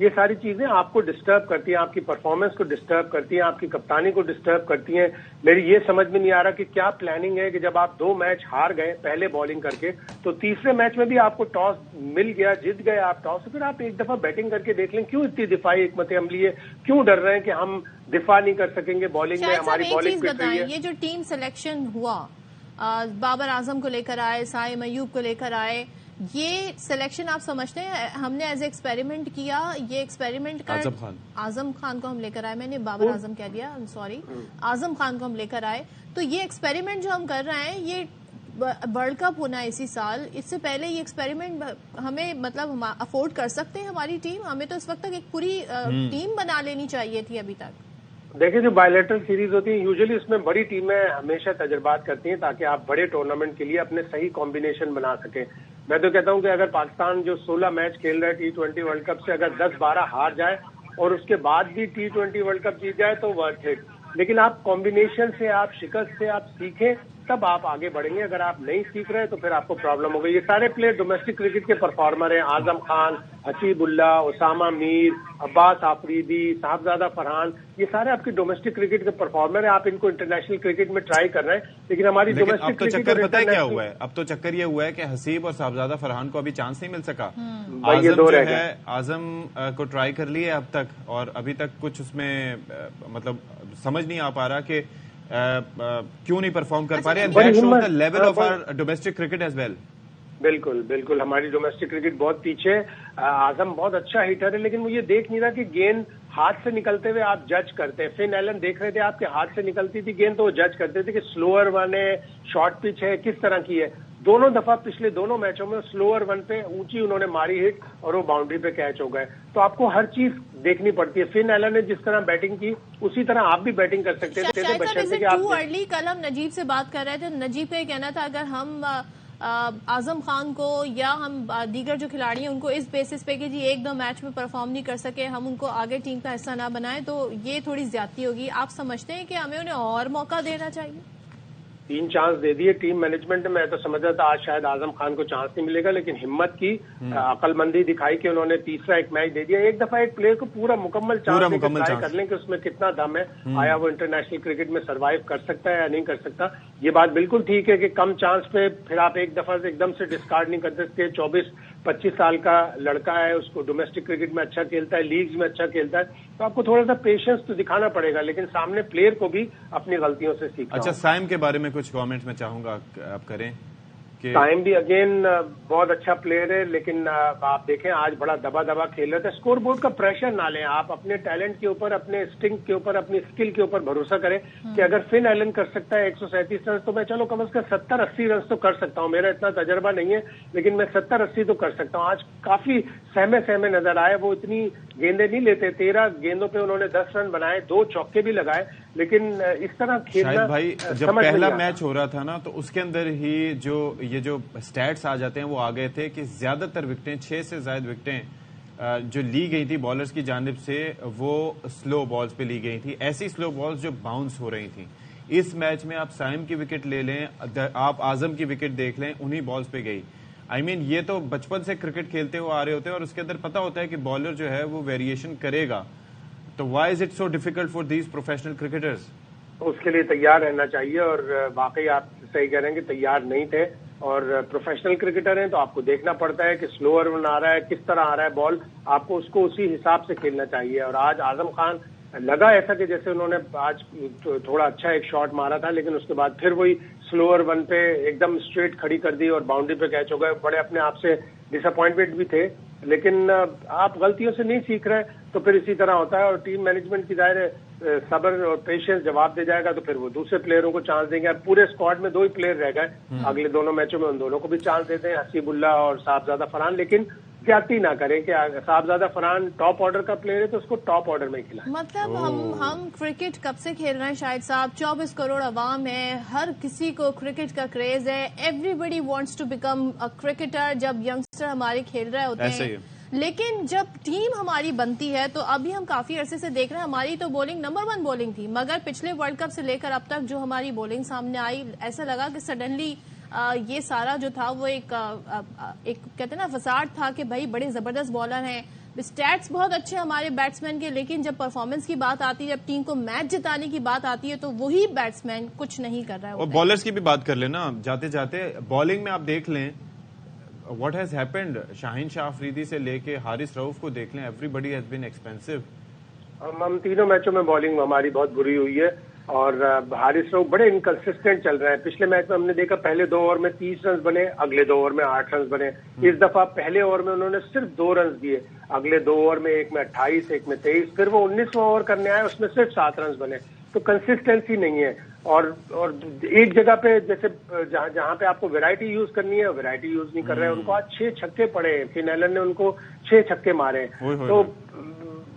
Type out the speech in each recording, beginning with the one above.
یہ ساری چیزیں آپ کو ڈسٹرب کرتی ہیں, آپ کی پرفارمنس کو ڈسٹرب کرتی ہیں, آپ کی کپتانی کو ڈسٹرب کرتی ہیں. میری یہ سمجھ میں نہیں آ رہا کہ کیا پلاننگ ہے کہ جب آپ 2 میچ ہار گئے پہلے بالنگ کر کے, تو تیسرے میچ میں بھی آپ کو ٹاس مل گیا, جیت گئے آپ ٹاس, تو پھر آپ ایک دفعہ بیٹنگ کر کے دیکھ لیں. کیوں اتنی دفاعی حکمت عملی ہے, کیوں ڈر رہے ہیں کہ ہم دفاع نہیں کر سکیں گے بالنگ میں, ہماری بالنگ پٹ رہی ہے. یہ جو ٹیم سلیکشن ہوا, بابر اعظم کو لے کر آئے, سائم ایوب کو لے کر آئے, یہ سلیکشن آپ سمجھتے ہیں ہم نے ایز اے ایکسپیریمنٹ کیا, یہ ایکسپیریمنٹ کر اعظم خان کو ہم لے کر آئے, میں نے بابر اعظم کہہ دیا, سوری, اعظم خان کو ہم لے کر آئے, تو یہ ایکسپیریمنٹ جو ہم کر رہے ہیں یہ ورلڈ کپ ہونا ہے اسی سال, اس سے پہلے یہ ایکسپیریمنٹ ہمیں مطلب ہم افورڈ کر سکتے ہیں ہماری ٹیم؟ ہمیں تو اس وقت تک ایک پوری ٹیم بنا لینی چاہیے تھی ابھی تک. دیکھیں جو بائیلیٹرل سیریز ہوتی ہیں یوزلی اس میں بڑی ٹیمیں ہمیشہ تجربات کرتی ہیں تاکہ آپ بڑے ٹورنامنٹ کے لیے اپنے صحیح کمبینیشن بنا سکیں. میں تو کہتا ہوں کہ اگر پاکستان جو 16 میچ کھیل رہا ہے T20 ورلڈ کپ سے اگر 10-12 ہار جائے اور اس کے بعد بھی T20 ورلڈ کپ جیت جائے تو ورتھ اٹ. لیکن آپ کمبینیشن سے, آپ شکست سے آپ سیکھیں تب آپ آگے بڑھیں گے. اگر آپ نہیں سیکھ رہے تو پھر آپ کو پرابلم ہوگی. یہ سارے پلیئر ڈومیسٹک کرکٹ کے پرفارمر ہیں, اعظم خان, حسیب اللہ, اسامہ میر, عباس آفریدی, صاحبزادہ فرحان, یہ سارے آپ کے ڈومیسٹک کرکٹ کے پرفارمر ہیں. آپ ان کو انٹرنیشنل کرکٹ میں ٹرائی کر رہے ہیں, لیکن ہماری ڈومیسٹک کرکٹ پتہ ہے کیا ہوا ہے, اب تو چکر یہ ہوا ہے کہ حسیب اور صاحبزادہ فرحان کو ابھی چانس نہیں مل سکا. اعظم کو ٹرائی کر لیے اب تک, اور ابھی تک کچھ اس میں مطلب سمجھ نہیں آ پا رہا کہ کیوں نہیں پرفارم کر پا رہے. Level of our domestic cricket as well. بالکل بالکل, ہماری ڈومیسٹک کرکٹ بہت پیچھے. اعظم بہت اچھا ہیٹر ہے لیکن وہ یہ دیکھ نہیں رہا کہ گیند ہاتھ سے نکلتے ہوئے آپ جج کرتے ہیں. فن ایلن دیکھ رہے تھے آپ کے ہاتھ سے نکلتی تھی گیند تو وہ جج کرتے تھے کہ سلوور ون ہے, شارٹ پچ ہے, کس طرح کی ہے. دونوں دفعہ پچھلے دونوں میچوں میں سلوور ون پہ اونچی انہوں نے ماری ہٹ اور وہ باؤنڈری پہ کیچ ہو گئے. تو آپ کو ہر چیز دیکھنی پڑتی ہے. فن ایلن نے جس طرح بیٹنگ کی اسی طرح آپ بھی بیٹنگ کر سکتے تھے. کل ہم نجیب سے بات کر رہے تھے, نجیب کا یہ کہنا تھا اگر ہم اعظم خان کو یا ہم دیگر جو کھلاڑی ہیں ان کو اس بیسس پہ کہ جی 1-2 میچ میں پرفارم نہیں کر سکے ہم ان کو آگے ٹیم کا حصہ نہ بنائیں تو یہ تھوڑی زیادتی ہوگی. آپ سمجھتے ہیں کہ ہمیں انہیں اور موقع دینا چاہیے؟ 3 چانس دے دیے ٹیم مینجمنٹ نے. میں تو سمجھ رہا تھا آج شاید اعظم خان کو چانس نہیں ملے گا, لیکن ہمت کی, عقل مندی دکھائی کہ انہوں نے تیسرا ایک میچ دے دیا. ایک دفعہ ایک پلیئر کو پورا مکمل چانس ٹرائی کر لیں کہ اس میں کتنا دم ہے, آیا وہ انٹرنیشنل کرکٹ میں سروائیو کر سکتا ہے یا نہیں کر سکتا. یہ بات بالکل ٹھیک ہے کہ کم چانس پہ پھر آپ ایک دفعہ سے ایک دم سے ڈسکارڈ نہیں کر سکتے. 24-25 سال کا لڑکا ہے, اس کو ڈومیسٹک کرکٹ میں اچھا کھیلتا ہے, لیگز میں اچھا کھیلتا ہے, تو آپ کو تھوڑا سا پیشنس تو دکھانا پڑے گا, لیکن سامنے پلیئر کو بھی اپنی غلطیوں سے سیکھنا. اچھا, سائم کے بارے میں کچھ کامنٹ میں چاہوں گا آپ کریں. سائم بھی اگین بہت اچھا پلیئر ہے, لیکن آپ دیکھیں آج بڑا دبا دبا کھیل رہے تھے. اسکور بورڈ کا پریشر نہ لیں, آپ اپنے ٹیلنٹ کے اوپر, اپنے اسٹنگ کے اوپر, اپنی اسکل کے اوپر بھروسہ کریں کہ اگر فن ایلن کر سکتا ہے 137 رنز تو میں چلو کم از کم 70-80 رنز تو کر سکتا ہوں. میرا اتنا تجربہ نہیں ہے لیکن میں 70-80 تو کر سکتا ہوں. آج کافی سہمے نظر آئے, وہ اتنی گیندیں نہیں لیتے. 13 گیندوں پہ انہوں نے 10 رن بنائے, 2 چوکے بھی لگائے, لیکن اس طرح کھیلنا بھائی جب پہلا میچ ہو رہا تھا نا تو اس کے اندر ہی یہ جو سٹیٹس آ جاتے ہیں وہ آ گئے تھے کہ زیادہ تر وکٹیں 6 سے زائد وکٹیں جو لی گئی تھی بالرز کی جانب سے وہ سلو بالز پہ لی گئی تھی. ایسی سلو بالز جو باؤنس ہو رہی تھیں. اس میچ میں آپ سائم کی وکٹ لے لیں, آپ اعظم کی وکٹ دیکھ لیں, انہی بالز پہ گئی. یہ تو بچپن سے کرکٹ کھیلتے ہوئے آ رہے ہوتے ہیں اور اس کے اندر پتا ہوتا ہے کہ بالر جو ہے وہ ویریشن کرے گا. تو why is it so difficult for these professional cricketers? اس کے لیے تیار رہنا چاہیے, اور واقعی آپ صحیح کہہ رہے ہیں کہ تیار نہیں تھے. اور پروفیشنل کرکٹر ہیں تو آپ کو دیکھنا پڑتا ہے کہ سلوور ون آ رہا ہے, کس طرح آ رہا ہے بال, آپ کو اس کو اسی حساب سے کھیلنا چاہیے. اور آج اعظم خان لگا ایسا کہ جیسے انہوں نے آج تھوڑا اچھا ایک شاٹ مارا تھا, لیکن اس کے بعد پھر وہی سلوور ون پہ ایک دم اسٹریٹ کھڑی کر دی اور باؤنڈری پہ کیچ ہو گئے. بڑے اپنے آپ سے ڈس اپوائنٹمنٹ بھی تھے, لیکن آپ غلطیوں سے نہیں سیکھ رہے تو پھر اسی طرح ہوتا ہے. اور ٹیم مینجمنٹ کی ظاہر صبر اور پیشنس جواب دے جائے گا تو پھر وہ دوسرے پلیئروں کو چانس دیں گے. پورے اسکواڈ میں 2 ہی پلیئر رہ گئے, اگلے دونوں میچوں میں ان دونوں کو بھی چانس دیتے ہیں, حسیب اللہ اور صاحبزادہ فرحان. لیکن زیادتی نہ کریں کہ صاحبزادہ فرحان ٹاپ آرڈر کا پلیئر ہے تو اس کو ٹاپ آرڈر میں کھلائیں. مطلب ہم کرکٹ کب سے کھیل رہے ہیں شاہد صاحب, 24 کروڑ عوام ہے, ہر کسی کو کرکٹ کا کریز ہے, everybody wants to become a cricketer. جب ینگسٹر ہمارے کھیل رہے ہوتے ہیں, لیکن جب ٹیم ہماری بنتی ہے تو ابھی ہم کافی عرصے سے دیکھ رہے ہیں ہماری تو بولنگ نمبر 1 بولنگ تھی, مگر پچھلے ورلڈ کپ سے لے کر اب تک جو ہماری بولنگ سامنے آئی ایسا لگا کہ سڈنلی یہ سارا جو تھا وہ ایک کہتے ہیں نا فساد تھا کہ بھائی بڑے زبردست بالر ہیں اسٹیٹس بہت اچھے ہمارے بیٹسمین کے، لیکن جب پرفارمنس کی بات آتی ہے، جب ٹیم کو میچ جتانے کی بات آتی ہے تو وہی بیٹسمین کچھ نہیں کر رہا ہے. اور بالرز کی بھی بات کر لینا جاتے جاتے. بالنگ میں آپ دیکھ لیں what has happened, Shaheen Shah Afridi سے لے کے حارث رؤف کو دیکھ لیں، everybody has been expensive. ہم تینوں میچوں میں بالنگ ہماری بہت بری ہوئی ہے اور حارث رؤف بڑے انکنسسٹنٹ چل رہے ہیں. پچھلے میچ میں ہم نے دیکھا پہلے 2 اوور میں 30 رنز بنے، اگلے 2 اوور میں 8 رنز بنے. اس دفعہ پہلے اوور میں انہوں نے صرف 2 رنز دیے، اگلے 2 اوور میں ایک میں 28 ایک میں 23، پھر وہ 19واں اوور کرنے آئے اس میں صرف 7 رنز بنے. تو کنسسٹنسی نہیں ہے اور ایک جگہ پہ جیسے جہاں پہ آپ کو ویرائٹی یوز کرنی ہے ویرائٹی یوز نہیں کر رہے ہیں. ان کو آج 6 چھکے پڑے ہیں، فن ایلن نے ان کو 6 چھکے مارے. تو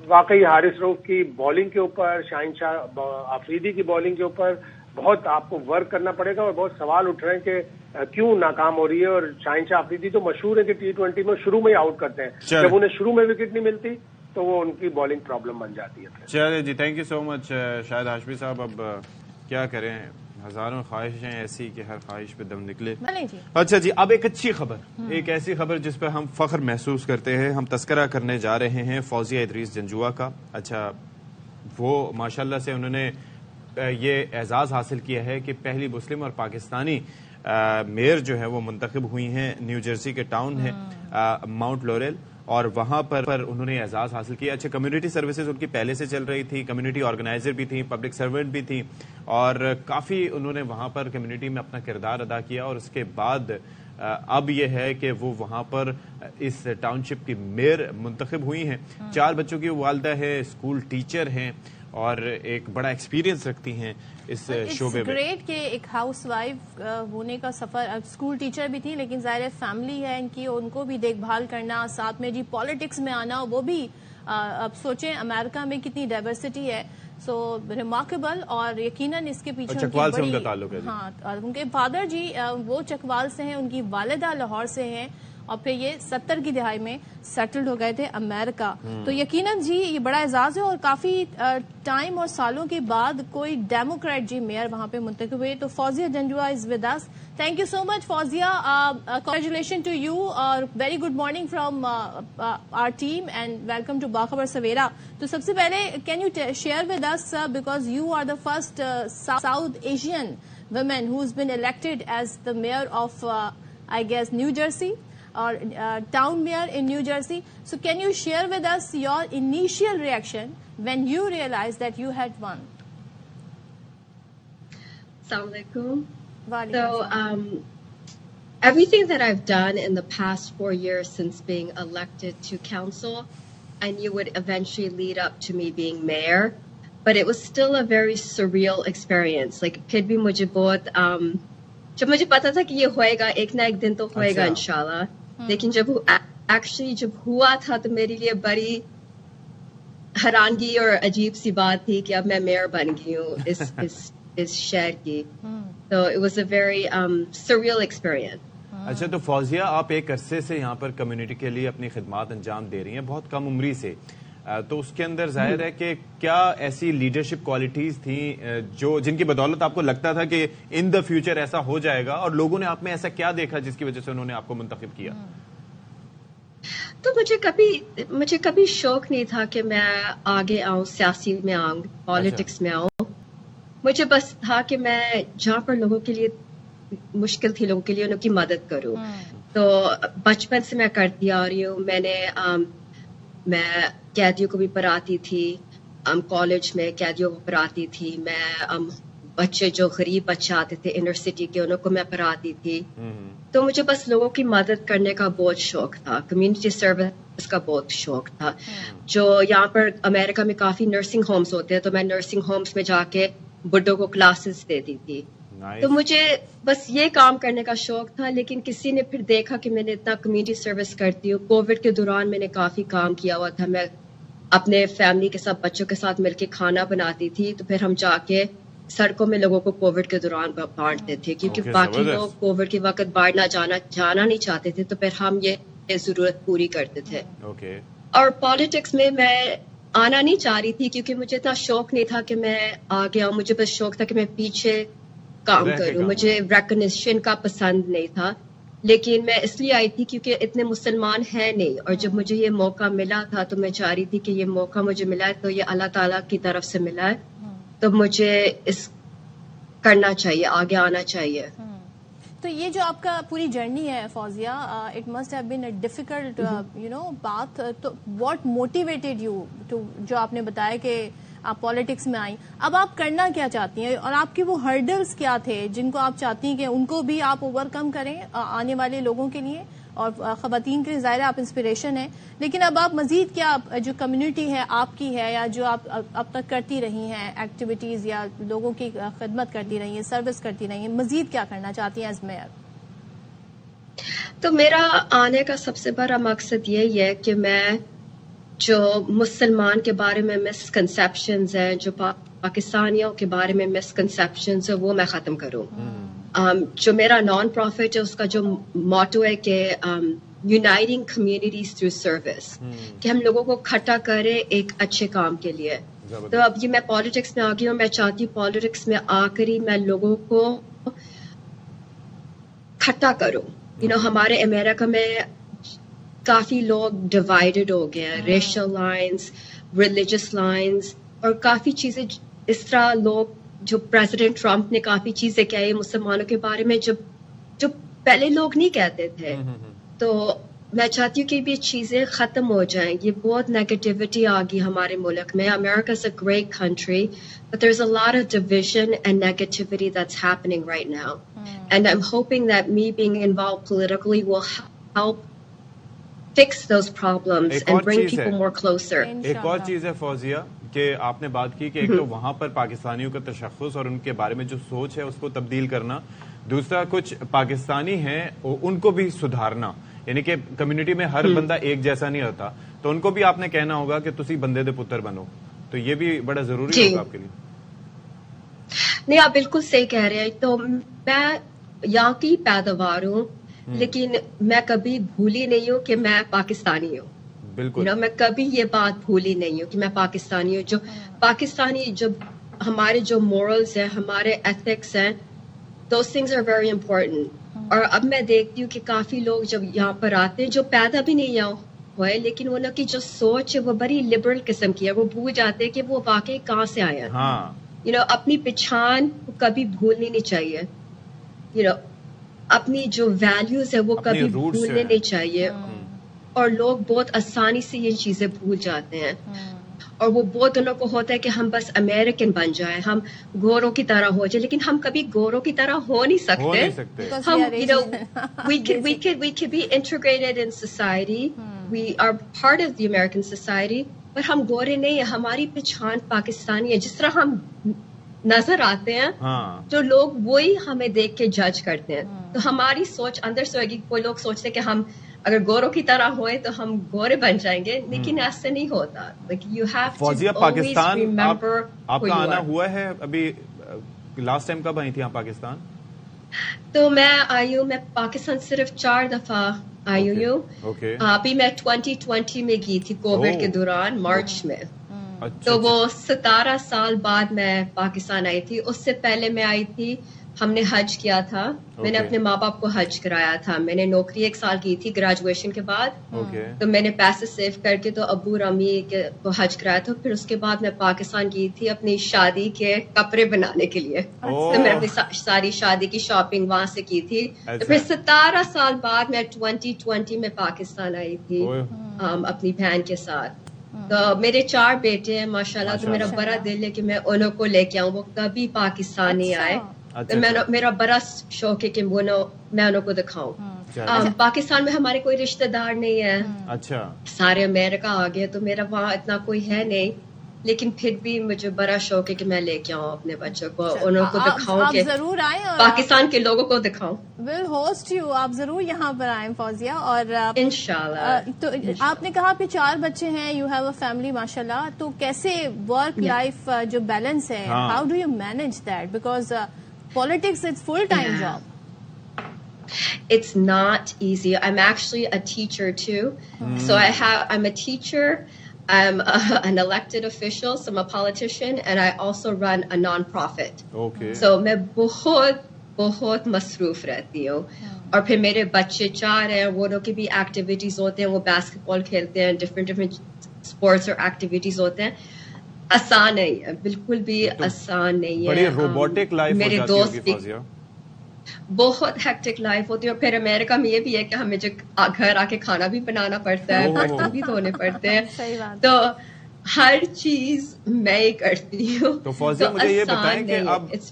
واقعی حارث رؤف کی بالنگ کے اوپر، شاہین شاہ آفریدی کی بالنگ کے اوپر بہت آپ کو ورک کرنا پڑے گا اور بہت سوال اٹھ رہے ہیں کہ کیوں ناکام ہو رہی ہے. اور شاہین شاہ آفریدی تو مشہور ہے کہ T20 میں شروع میں ہی آؤٹ کرتے ہیں، جب انہیں شروع میں وکٹ نہیں ملتی تو وہ ان کی بالنگ پرابلم بن جاتی ہے. چلے جی، تھینک یو سو مچ شاہد ہاشمی صاحب. اب کیا کریں، ہزاروں خواہشیں ایسی کہ ہر خواہش پہ دم نکلے. اچھا جی، اب ایک اچھی خبر، ایک ایسی خبر جس پہ ہم فخر محسوس کرتے ہیں. ہم تذکرہ کرنے جا رہے ہیں فوزیہ ادریس جنجوعہ کا. اچھا، وہ ماشاءاللہ سے انہوں نے یہ اعزاز حاصل کیا ہے کہ پہلی مسلم اور پاکستانی میئر جو ہے وہ منتخب ہوئی ہیں. نیو جرسی کے ٹاؤن ہے ماؤنٹ لورل، اور وہاں پر انہوں نے اعزاز حاصل کیا. اچھا، کمیونٹی سروسز ان کی پہلے سے چل رہی تھی، کمیونٹی آرگنائزر بھی تھیں، پبلک سرونٹ بھی تھیں، اور کافی انہوں نے وہاں پر کمیونٹی میں اپنا کردار ادا کیا. اور اس کے بعد اب یہ ہے کہ وہ وہاں پر اس ٹاؤن شپ کی میئر منتخب ہوئی ہیں. 4 بچوں کی والدہ ہے، اسکول ٹیچر ہیں اور ایک بڑا ایکسپیرینس رکھتی ہیں اس شعبے میں. گریٹ کہ ایک ہاؤس وائف ہونے کا سفر، اسکول ٹیچر بھی تھی لیکن ظاہر فیملی ہے ان کی، ان کو بھی دیکھ بھال کرنا، ساتھ میں جی پالیٹکس میں آنا، وہ بھی اب سوچیں امریکہ میں کتنی ڈائیورسٹی ہے. سو ریمارکیبل، اور یقیناً اس کے پیچھے چکوال سے ان کا تعلق ہے. ہاں، ان کے فادر جی وہ چکوال سے ہیں، ان کی والدہ لاہور سے ہیں، اور پھر یہ 70 کی دہائی میں سیٹلڈ ہو گئے تھے امریکہ. تو یقیناً جی یہ بڑا اعزاز ہے، اور کافی ٹائم اور سالوں کے بعد کوئی ڈیموکریٹ جی میئر وہاں پہ منتخب ہوئے. تو Fauzia Janjua is with us. Thank you so much Fauzia, congratulation to you, اور very good morning from our team and welcome to Bakhabar Savera. تو سب سے پہلے can you share with us because you are the first South Asian women who's been elected as the mayor of I guess New Jersey or town mayor in New Jersey. So can you share with us your initial reaction when you realized that you had won? Assalamualaikum. So everything that I've done in the past 4 years since being elected to council, I knew would eventually lead up to me being mayor. But it was still a very surreal experience. Like, پھر بھی مجھے بہت جب مجھے پتا تھا کہ یہ ہوئے گا، ایک نہ ایک دن تو ہوئے گا انشاءاللہ، لیکن جب ایکچولی جب ہوا تھا تو میرے لیے بڑی حیرانگی اور عجیب سی بات تھی کہ اب میں میئر بن گئی ہوں اس شہر کی. So it was a very surreal experience. اچھا، تو فوزیہ آپ ایک عرصے سے یہاں پر کمیونٹی کے لیے اپنی خدمات انجام دے رہی ہیں، بہت کم عمری سے. تو اس کے اندر ظاہر ہے کہ کیا ایسی لیڈرشپ کوالٹیز تھیں جن کی بدولت آپ کو لگتا تھا کہ ان دا فیوچر ایسا ہو جائے گا، اور لوگوں نے آپ میں ایسا کیا دیکھا جس کی وجہ سے انہوں نے آپ کو منتخب کیا؟ تو مجھے کبھی شوق نہیں تھا کہ میں آگے آؤں، سیاسی میں آؤں، پالیٹکس میں آؤں. مجھے بس تھا کہ میں جہاں پر لوگوں کے لیے مشکل تھی، لوگوں کے لیے ان کی مدد کروں. تو بچپن سے میں کرتی آ رہی ہوں. میں قیدیوں کو بھی پڑھاتی تھی، کالج میں قیدیوں کو پڑھاتی تھی. میں بچے جو غریب بچے آتے تھے انر سٹی کے، انہوں کو میں پڑھاتی تھی. تو مجھے بس لوگوں کی مدد کرنے کا بہت شوق تھا، کمیونٹی سروس کا بہت شوق تھا. جو یہاں پر امریکہ میں کافی نرسنگ ہومز ہوتے ہیں، تو میں نرسنگ ہومز میں جا کے بڈوں کو کلاسز دیتی تھی. تو مجھے بس یہ کام کرنے کا شوق تھا. لیکن کسی نے پھر دیکھا کہ میں نے اتنا کمیونٹی سروس کرتی ہوں. کووڈ کے دوران میں نے کافی کام کیا ہوا تھا. میں اپنے فیملی کے ساتھ، بچوں کے ساتھ مل کے کھانا بناتی تھی. تو پھر ہم جا کے سڑکوں میں لوگوں کو کووڈ کے دوران بانٹتے تھے، کیونکہ باقی لوگ کووڈ کے وقت باہر نہ جانا نہیں چاہتے تھے. تو پھر ہم یہ ضرورت پوری کرتے تھے. اور پالیٹکس میں آنا نہیں چاہ رہی تھی کیونکہ مجھے اتنا شوق نہیں تھا کہ میں آگے آؤں. مجھے بس شوق تھا کہ میں پیچھے کام کروں. مجھے ریکگنیشن کا پسند نہیں تھا. لیکن میں اس لیے آئی تھی کیونکہ اتنے مسلمان ہیں نہیں, اور جب مجھے یہ موقع ملا تھا تو میں چاہ رہی تھی کہ یہ موقع مجھے ملا ہے تو یہ اللہ تعالیٰ کی طرف سے ملا ہے, تو مجھے اس کرنا چاہیے, آگے آنا چاہیے. تو یہ جو آپ کا پوری جرنی ہے Fouzia, it must have been a difficult path, تو واٹ موٹیویٹڈ یو ٹو, جو آپ نے بتایا کہ آپ پالیٹکس میں آئیں, اب آپ کرنا کیا چاہتی ہیں, اور آپ کے وہ ہرڈلز کیا تھے جن کو آپ چاہتی ہیں کہ ان کو بھی آپ اوور کم کریں آنے والے لوگوں کے لیے اور خواتین کے لیے؟ ظاہر ہے آپ انسپریشن ہیں, لیکن اب آپ مزید کیا جو کمیونٹی ہے آپ کی ہے یا جو آپ اب تک کرتی رہی ہیں ایکٹیویٹیز یا لوگوں کی خدمت کرتی رہی ہیں, سروس کرتی رہی ہیں, مزید کیا کرنا چاہتی ہیں ایز میئر؟ تو میرا آنے کا سب سے بڑا مقصد یہی ہے کہ میں جو مسلمان کے بارے میں مسکنسیپشنز ہیں, جو پاکستانیوں کے بارے میں مسکنسیپشنز ہیں, وہ میں ختم کروں. جو میرا نان پروفٹ ہے اس کا جو موٹو ہے کہ یونائٹنگ کمیونٹیز تھرو سروس, کہ ہم لوگوں کو اکٹھا کریں ایک اچھے کام کے لیے. تو اب یہ میں پالیٹکس میں آ گئی ہوں, میں چاہتی ہوں پالیٹکس میں آ کر ہی میں لوگوں کو اکٹھا کروں. ہمارے امریکہ میں کافی لوگ ڈیوائڈڈ ہو گئے ہیں, ریشل لائنز, ریلیجس لائنز, اور کافی چیزیں اس طرح. لوگ جو پریزیڈنٹ ٹرمپ نے کافی چیزیں کہی مسلمانوں کے بارے میں جو پہلے لوگ نہیں کہتے تھے, تو میں چاہتی ہوں کہ یہ چیزیں ختم ہو جائیں. یہ بہت نیگیٹیوٹی آ گئی ہمارے ملک میں. America is a great country, but there's a lot of division and negativity that's happening right now. And I'm hoping that me being involved politically will help fix those problems and bring people more closer. ایک اور چیز ہے فوزیہ کہ آپ نے بات کی کہ ایک تو وہاں پر پاکستانیوں کا تشخص اور ان کے بارے میں جو سوچ ہے اس کو تبدیل کرنا, دوسرا کچھ پاکستانی ہیں ان کو بھی سدھارنا, یعنی کہ کمیونٹی میں ہر بندہ ایک جیسا نہیں ہوتا, تو ان کو بھی آپ نے کہنا ہوگا کہ تسی بندے دے پتر بنو, تو یہ بھی بڑا ضروری ہوگا آپ کے لیے. نہیں, آپ بالکل صحیح کہہ رہے ہیں. تو میں یہاں کی پیداوار ہوں, لیکن میں کبھی بھولی نہیں ہوں کہ میں پاکستانی ہوں. بالکل میں کبھی یہ بات بھولی نہیں ہوں کہ میں پاکستانی ہوں. جو پاکستانی, جو ہمارے جو مورلز ہیں, ہمارے ایتھکس ہیں, those things are very important. اور اب میں دیکھتی ہوں کہ کافی لوگ جب یہاں پر آتے ہیں جو پیدا بھی نہیں یہاں ہوئے, لیکن ان کی جو سوچ ہے وہ بڑی لبرل قسم کی ہے. وہ بھول جاتے ہیں کہ وہ واقعی کہاں سے آئے ہیں. اپنی پہچان کبھی بھولنی نہیں چاہیے. اپنی جو ویلیوز ہے وہ کبھی بھولنے نہیں چاہیے. اور لوگ بہت آسانی سے یہ چیزیں بھول جاتے ہیں, اور وہ بہت انہوں کو ہوتا ہے کہ ہم بس امریکن بن جائیں, ہم گوروں کی طرح ہو جائیں, لیکن ہم کبھی گوروں کی طرح ہو نہیں سکتے. ہم we can be integrated in society, we are part of the American society, پر ہم گورے نہیں ہیں. ہماری پہچان پاکستانی ہے. جس طرح ہم نظر آتے ہیں تو لوگ وہی ہمیں دیکھ کے جج کرتے ہیں. تو ہماری سوچ اندر سے ہوگی. کوئی لوگ سوچتے کہ ہم اگر گوروں کی طرح ہوئے تو ہم گورے بن جائیں گے, لیکن ایسا نہیں ہوتا. فوزیہ, پاکستان آپ کا آنا ہوا ہے ابھی؟ لاسٹ ٹائم کب آئی تھی آپ پاکستان؟ تو میں آئی ہوں, میں پاکستان صرف 4 دفعہ آئی ہوں. ابھی میں 2020 میں گئی تھی کووڈ کے دوران, مارچ میں. تو وہ 17 سال بعد میں پاکستان آئی تھی. اس سے پہلے میں آئی تھی, ہم نے حج کیا تھا. میں نے اپنے ماں باپ کو حج کرایا تھا. میں نے نوکری 1 سال کی تھی گریجویشن کے بعد, تو میں نے پیسے سیو کر کے تو ابو اور امی کو حج کرایا تھا. پھر اس کے بعد میں پاکستان گئی تھی اپنی شادی کے کپڑے بنانے کے لیے. تو میں اپنی ساری شادی کی شاپنگ وہاں سے کی تھی. تو پھر 17 سال بعد میں 2020 میں پاکستان آئی تھی اپنی بہن کے ساتھ. تو میرے 4 بیٹے ہیں ماشاءاللہ. تو میرا بڑا دل ہے کہ میں انہوں کو لے کے آؤں. وہ کبھی پاکستان نہیں آئے. میرا بڑا شوق ہے کہ میں انہوں کو دکھاؤں. پاکستان میں ہمارے کوئی رشتہ دار نہیں ہے. اچھا, سارے امریکہ آ گئے, تو میرا وہاں اتنا کوئی ہے نہیں. لیکن پھر بھی مجھے بڑا شوق ہے کہ میں لے کے آؤں اپنے بچوں کو, انہوں کو دکھاؤں, کہ ضرور آئیں, پاکستان کے لوگوں کو دکھاؤں. ول ہوسٹ یو, آپ ضرور یہاں پر آئیں فوزیہ. اور انشاءاللہ. تو آپ نے کہا کہ 4 بچے ہیں, یو ہیو اے فیملی ماشاءاللہ. تو کیسے ورک لائف جو بیلنس ہے, how do you manage that? Because politics, it's full-time job. It's not easy. I'm actually a teacher too. So I'm a teacher, I'm an elected official, so I'm a politician, and I also run a non-profit. Okay. So میں بہت بہت مصروف رہتی ہوں. اور پھر میرے بچے 4 ہیں, وہ لوگ کی بھی ایکٹیویٹیز ہوتے ہیں, وہ باسکٹ بال کھیلتے ہیں, ڈفرینٹ اسپورٹس اور ایکٹیویٹیز ہوتے ہیں. آسان نہیں ہے, بالکل بھی آسان نہیں ہے. بڑی روبوٹک لائف ہو میرے جاتی دوست ہوگی بھی فوزیہ. بہت ہیکٹک لائف ہوتی ہے. اور پھر امریکہ میں یہ بھی ہے کہ ہمیں جو گھر آ کے کھانا بھی بنانا پڑتا ہے, برتن بھی دھونے پڑتے ہیں, صحیح بات. تو ہر چیز میں ہی کرتی ہوں. تو فوزیہ مجھے یہ بتائیں کہ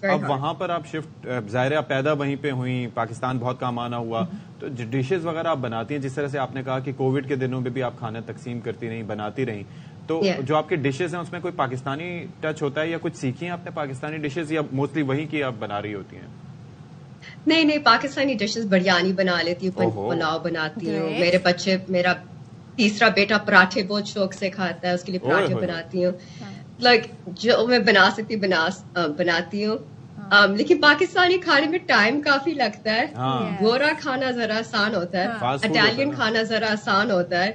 اب وہاں پر آپ شفٹ, ظاہر آپ پیدا وہیں پہ ہوئی, پاکستان بہت کام آنا ہوا, تو ڈشز وغیرہ آپ بناتی ہیں, جس طرح سے آپ نے کہا کہ کووڈ کے دنوں میں بھی آپ کھانا تقسیم کرتی رہیں, بناتی رہیں, تو جو آپ کے ڈشز ہیں اس میں کوئی پاکستانی ٹچ ہوتا ہے یا کچھ سیکھی ہیں آپ نے پاکستانی ڈشز, یا موسٹلی وہی کی آپ بنا رہی ہوتی ہیں؟ نہیں, پاکستانی ڈشز بریانی بنا لیتی ہوں, پلاؤ بناتی ہوں. میرے بچے, میرا تیسرا بیٹا پراٹھے بہت شوق سے کھاتا ہے, اس کے لیے پراٹھے بناتی ہوں. لائک جو میں بنا سکتی بناتی ہوں. لیکن پاکستانی کھانے میں ٹائم کافی لگتا ہے. گورا کھانا ذرا آسان ہوتا ہے, اٹالین کھانا ذرا آسان ہوتا ہے,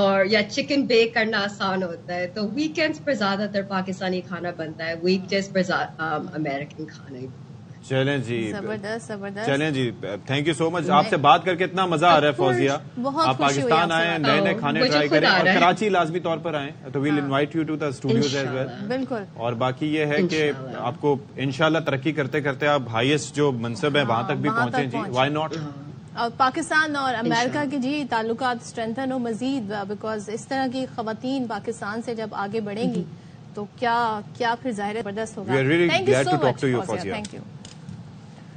اور یا چکن بیک کرنا آسان ہوتا ہے. تو ویکینڈز پر زیادہ تر پاکستانی کھانا بنتا ہے, ویک ڈیز پر امریکن کھانا. چلیں جی, زبردست. چلیں جی, تھینک یو سو مچ. آپ سے بات کر کے اتنا مزہ آ رہا ہے فوزیہ. آپ پاکستان آئیں, نئے نئے کھانے ٹرائی کریں, اور کراچی لازمی طور پر آئیں, تو we'll invite you to the studios as well. بالکل. اور باقی یہ ہے کہ آپ کو انشاءاللہ ترقی کرتے کرتے آپ ہائیسٹ جو منصب ہے وہاں تک بھی پہنچیں جی, وائی ناٹ. اور پاکستان اور امریکہ کے جی تعلقات اسٹرینتھن ہو مزید, بیکاز اس طرح کی خواتین پاکستان سے جب آگے بڑھیں گی تو کیا پھر ظاہر زبردست ہوگا. Thank you so much Fouzia, thank you.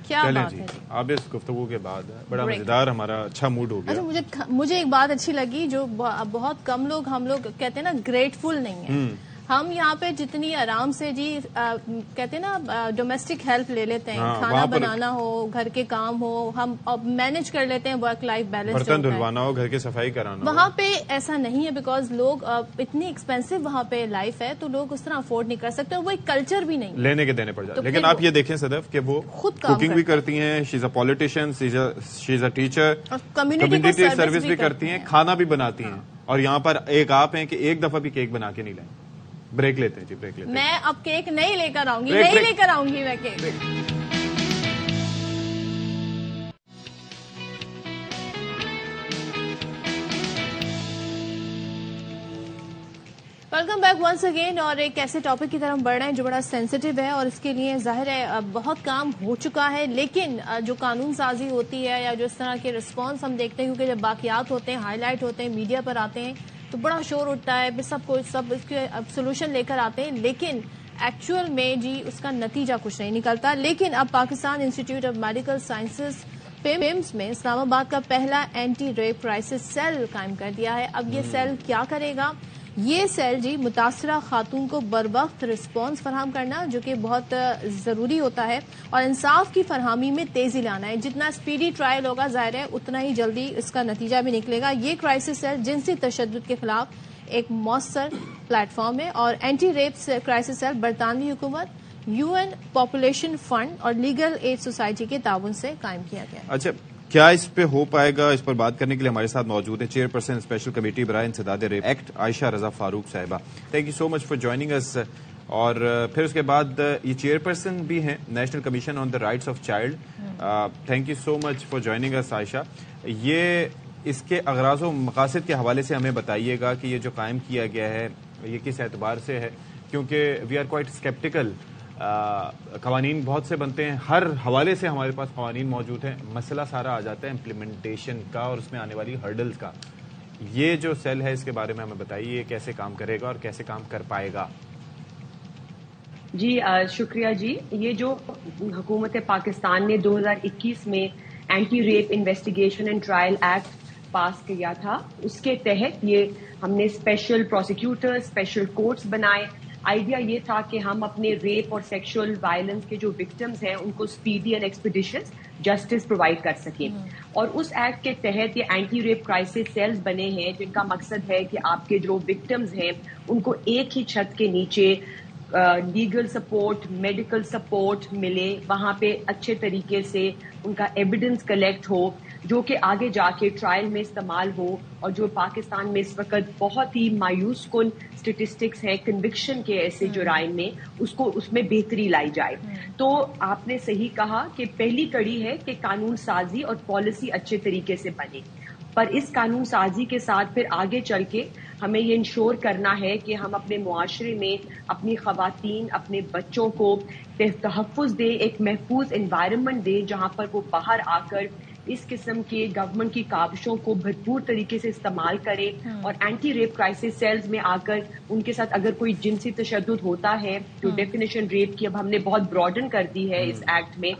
چلیں جی, اب اس گفتگو کے بعد بڑا مزیدار ہمارا اچھا موڈ ہو گیا. اچھا, مجھے ایک بات اچھی لگی جو بہت کم لوگ, ہم لوگ کہتے ہیں نا گریٹفل نہیں ہیں. ہم یہاں پہ جتنی آرام سے جی کہتے ہیں نا ڈومیسٹک ہیلپ لے لیتے ہیں, کھانا بنانا ہو, گھر کے کام ہو, ہم مینج کر لیتے ہیں, ورک لائف بیلنس, برتن دھلوانا ہو, گھر کی صفائی کرانا. وہاں پہ ایسا نہیں ہے, بیکاز لوگ اتنی ایکسپینسو وہاں پہ لائف ہے, تو لوگ اس طرح افورڈ نہیں کر سکتے, اور وہ ایک کلچر بھی نہیں, لینے کے دینے پڑ جاتے. لیکن آپ یہ دیکھیں صدف کہ وہ خود کوکنگ بھی کرتی ہیں, she is a politician, she is a teacher, community service بھی کرتی ہیں, کھانا بھی بناتی ہیں, اور یہاں پر ایک آپ ہیں کہ ایک دفعہ بھی کیک بنا کے نہیں لائیں. بریک لیتے ہیں جی, بریک لیتے ہیں. میں اب کیک نہیں لے کر آؤں گی, نہیں لے کر آؤں گی میں cake. Welcome back once again. اور ایک ایسے ٹاپک کی طرف بڑھ رہے ہیں جو بڑا سینسٹیو ہے, اور اس کے لیے ظاہر ہے بہت کام ہو چکا ہے, لیکن جو قانون سازی ہوتی ہے یا جو اس طرح کے رسپانس ہم دیکھتے ہیں, کیونکہ جب باقیات ہوتے ہیں, ہائی لائٹ ہوتے ہیں, میڈیا پر آتے ہیں, تو بڑا شور اٹھتا ہے, سب اس کے سولوشن لے کر آتے ہیں, لیکن ایکچوئل میں جی اس کا نتیجہ کچھ نہیں نکلتا. لیکن اب Pakistan Institute of Medical Sciences PIMS میں اسلام آباد کا پہلا اینٹی ریپ کرائسس سیل قائم کر دیا ہے. اب یہ سیل کیا کرے گا؟ یہ سیل جی متاثرہ خاتون کو بروقت رسپانس فراہم کرنا, جو کہ بہت ضروری ہوتا ہے, اور انصاف کی فراہمی میں تیزی لانا ہے. جتنا اسپیڈی ٹرائل ہوگا ظاہر ہے اتنا ہی جلدی اس کا نتیجہ بھی نکلے گا. یہ کرائسس سیل جنسی تشدد کے خلاف ایک مؤثر پلیٹ فارم ہے, اور اینٹی ریپ کرائسس سیل برطانوی حکومت, UN پاپولیشن فنڈ اور لیگل ایڈ سوسائٹی کے تعاون سے قائم کیا گیا. اچھا, کیا اس پہ ہو پائے گا؟ اس پر بات کرنے کے لیے ہمارے ساتھ موجود ہے چیئرپرسن اسپیشل کمیٹی برائے انسداد ریپ ایکٹ عائشہ رضا فاروق صاحبہ. Thank you so much for joining us. اور پھر اس کے بعد یہ چیئرپرسن بھی ہیں National Commission on the Rights of Child. Thank you so much for joining us Ayesha. یہ اس کے اغراض و مقاصد کے حوالے سے ہمیں بتائیے گا کہ یہ جو قائم کیا گیا ہے یہ کس اعتبار سے ہے, کیونکہ وی آر کوائٹ اسکیپٹیکل. قوانین بہت سے بنتے ہیں, ہر حوالے سے ہمارے پاس قوانین موجود ہیں, مسئلہ سارا آ جاتا ہے امپلیمنٹیشن کا اور اس میں آنے والی ہرڈلز کا. یہ جو سیل ہے اس کے بارے میں ہمیں بتائیے, کیسے کام کرے گا اور کیسے کام کر پائے گا؟ جی شکریہ جی. یہ جو حکومت پاکستان نے 2021 میں anti rape investigation and trial act pass کیا تھا, اس کے تحت یہ ہم نے اسپیشل پروسیکیوٹر, اسپیشل کورٹس بنائے. آئیڈیا یہ تھا کہ ہم اپنے ریپ اور سیکشل وائلنس کے جو وکٹمز ہیں ان کو اسپیڈی اینڈ ایکسپیڈیشس جسٹس پرووائڈ کر سکیں. اور اس ایکٹ کے تحت یہ اینٹی ریپ کرائسس سیلز بنے ہیں جن کا مقصد ہے کہ آپ کے جو وکٹمز ہیں ان کو ایک ہی چھت کے نیچے لیگل سپورٹ, میڈیکل سپورٹ ملے, وہاں پہ اچھے طریقے سے ان کا ایویڈنس کلیکٹ ہو, جو کہ آگے جا کے ٹرائل میں استعمال ہو، اور جو پاکستان میں اس وقت بہت ہی مایوس کن اسٹیٹسٹکس ہیں کنوکشن کے ایسے جرائم میں، اس میں بہتری لائی جائے. تو آپ نے صحیح کہا کہ پہلی کڑی ہے کہ قانون سازی اور پالیسی اچھے طریقے سے بنے، پر اس قانون سازی کے ساتھ پھر آگے چل کے ہمیں یہ انشور کرنا ہے کہ ہم اپنے معاشرے میں اپنی خواتین، اپنے بچوں کو تحفظ دیں، ایک محفوظ انوائرمنٹ دیں جہاں پر وہ باہر آ کر اس قسم کے گورنمنٹ کی کاوشوں کو بھرپور طریقے سے استعمال کرے، اور اینٹی ریپ کرائسس سیلز میں آ کر ان کے ساتھ اگر کوئی جنسی تشدد ہوتا ہے، جو ڈیفینیشن ریپ کی اب ہم نے بہت براڈن کر دی ہے اس ایکٹ میں،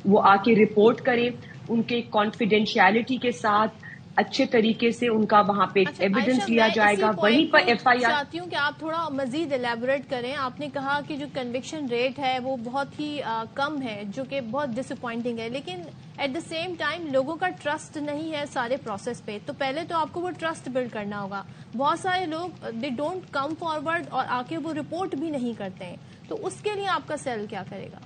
وہ آ کے رپورٹ کریں، ان کے کانفیڈینشیلٹی کے ساتھ اچھے طریقے سے ان کا وہاں پہ ایویڈنس لیا جائے گا، وہیں پر ایف آئی آر. چاہتی ہوں کہ آپ تھوڑا مزید الیبوریٹ کریں. آپ نے کہا کہ جو کنوکشن ریٹ ہے وہ بہت ہی کم ہے، جو کہ بہت ڈس اپوائنٹنگ ہے، لیکن ایٹ دا سیم ٹائم لوگوں کا ٹرسٹ نہیں ہے سارے پروسیس پہ. تو پہلے تو آپ کو وہ ٹرسٹ بلڈ کرنا ہوگا. بہت سارے لوگ دے ڈونٹ کم فارورڈ اور آ کے وہ رپورٹ بھی نہیں کرتے ہیں، تو اس کے لیے آپ کا سیل کیا کرے گا؟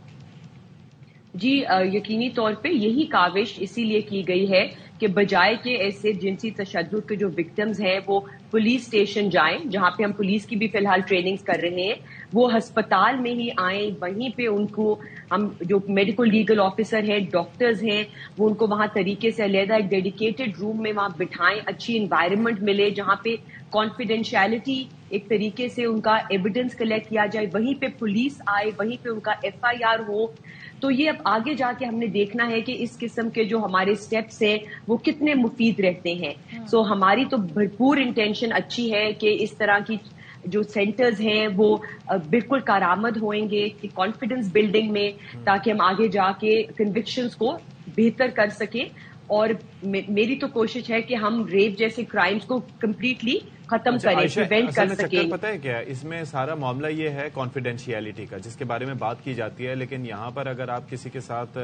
جی یقینی طور پہ یہی کاوش اسی لیے کی گئی ہے کہ بجائے کہ ایسے جنسی تشدد کے جو وکٹمز ہیں وہ پولیس اسٹیشن جائیں، جہاں پہ ہم پولیس کی بھی فی الحال ٹریننگز کر رہے ہیں، وہ ہسپتال میں ہی آئیں، وہیں پہ ان کو ہم جو میڈیکل لیگل آفیسر ہیں، ڈاکٹرز ہیں، وہ ان کو وہاں طریقے سے علیحدہ ایک ڈیڈیکیٹڈ روم میں وہاں بٹھائیں، اچھی انوائرمنٹ ملے جہاں پہ کانفیڈینشیلٹی ایک طریقے سے ان کا ایویڈنس کلیکٹ کیا جائے، وہیں پہ پولیس آئے، وہیں پہ ان کا ایف آئی آر ہو. تو یہ اب آگے جا کے ہم نے دیکھنا ہے کہ اس قسم کے جو ہمارے سٹیپس ہیں وہ کتنے مفید رہتے ہیں. سو ہماری تو بھرپور انٹینشن اچھی ہے کہ اس طرح کی جو سینٹرز ہیں وہ بالکل کارآمد ہوئیں گے کہ کانفیڈنس بلڈنگ میں، تاکہ ہم آگے جا کے کنوکشنز کو بہتر کر سکیں. اور میری تو کوشش ہے کہ ہم ریپ جیسے کرائمز کو کمپلیٹلی ختم کریں، پریونٹ کر سکیں. پتہ ہے کیا اس میں سارا معاملہ یہ ہے کانفیڈینشیلٹی کا، جس کے بارے میں بات کی جاتی ہے، لیکن یہاں پر اگر آپ کسی کے ساتھ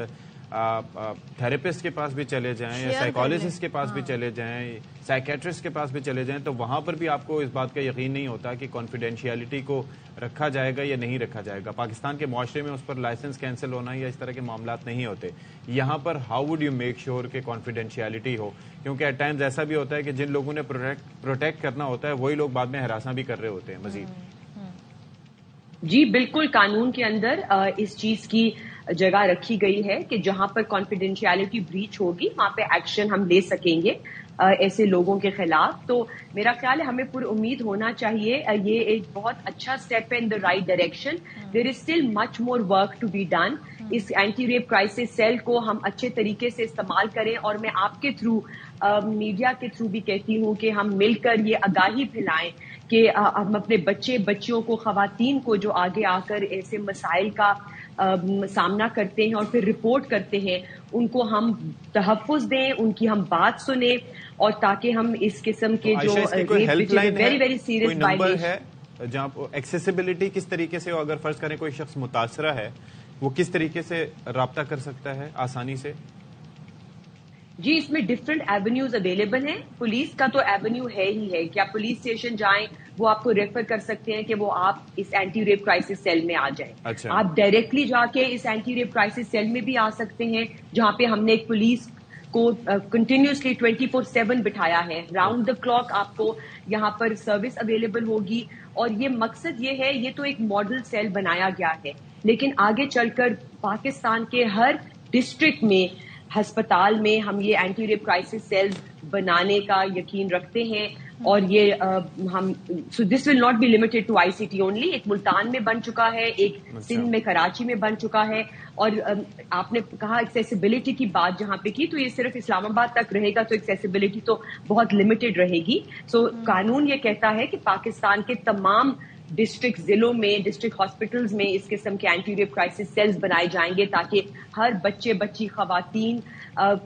تھراپسٹ کے پاس بھی چلے جائیں یا سائیکالوجسٹ کے پاس بھی چلے جائیں، سائیکیٹرسٹ کے پاس بھی چلے جائیں، تو وہاں پر بھی آپ کو اس بات کا یقین نہیں ہوتا کہ کانفیڈینشیلٹی کو رکھا جائے گا یا نہیں رکھا جائے گا. پاکستان کے معاشرے میں اس پر لائسنس کینسل ہونا یا اس طرح کے معاملات نہیں ہوتے. یہاں پر how would you make sure کہ کانفیڈینشیلٹی ہو؟ کیونکہ ایٹ ٹائمز ایسا بھی ہوتا ہے کہ جن لوگوں نے پروٹیکٹ کرنا ہوتا ہے وہی لوگ بعد میں ہراساں بھی کر رہے ہوتے ہیں مزید. جی بالکل، قانون کے اندر اس چیز کی جگہ رکھی گئی ہے کہ جہاں پر کانفیڈینشیلٹی بریچ ہوگی وہاں پہ ایکشن ہم لے سکیں گے ایسے لوگوں کے خلاف. تو میرا خیال ہے ہمیں پر امید ہونا چاہیے. یہ ایک بہت اچھا اسٹیپ ہے in the right direction. There is still much more work to be done. اس اینٹی ریپ کرائسس سیل کو ہم اچھے طریقے سے استعمال کریں، اور میں آپ کے تھرو، میڈیا کے تھرو بھی کہتی ہوں کہ ہم مل کر یہ آگاہی پھیلائیں کہ ہم اپنے بچیوں کو، خواتین کو جو آگے آ کر ایسے مسائل کا سامنا کرتے ہیں اور پھر رپورٹ کرتے ہیں، ان کو ہم تحفظ دیں، ان کی ہم بات سنیں، اور تاکہ ہم اس قسم کے جو ویری ویری سیریس وائلیشن ہے جہاں ایکسیسیبلٹی کس طریقے سے، اگر فرض کریں کوئی شخص متاثرہ ہے وہ کس طریقے سے رابطہ کر سکتا ہے آسانی سے؟ جی اس میں ڈفرنٹ ایونیوز اویلیبل ہیں. پولیس کا تو ایونیو ہے ہی ہے کہ آپ پولیس اسٹیشن جائیں، وہ آپ کو ریفر کر سکتے ہیں کہ وہ آپ اس اینٹی ریپ کرائسس سیل میں آ جائیں. آپ ڈائریکٹلی جا کے اس اینٹی ریپ کرائسس سیل میں بھی آ سکتے ہیں، جہاں پہ ہم نے ایک پولیس کو کنٹینیوسلی 24/7 بٹھایا ہے. راؤنڈ دا کلاک آپ کو یہاں پر سروس اویلیبل ہوگی. اور یہ مقصد یہ ہے، یہ تو ایک ماڈل سیل بنایا گیا ہے، لیکن آگے چل کر پاکستان کے ہر ڈسٹرکٹ میں، ہسپتال میں ہم یہ اینٹی ریپ کرائسس سیلز بنانے کا یقین رکھتے ہیں. اور یہ ہم so this will not be limited to I C T only. ایک ملتان میں بن چکا ہے، ایک سندھ میں کراچی میں بن چکا ہے. اور آپ نے کہا ایکسیسیبلٹی کی بات جہاں پہ کی، تو یہ صرف اسلام آباد تک رہے گا، تو ایکسیسیبلٹی تو بہت لمیٹڈ رہے گی. سو قانون یہ کہتا ہے کہ پاکستان کے تمام ڈسٹرکٹ ضلعوں میں، ڈسٹرکٹ ہاسپٹلز میں اس قسم کے اینٹی ریپ کرائسس سیلز بنائے جائیں گے، تاکہ ہر بچی، خواتین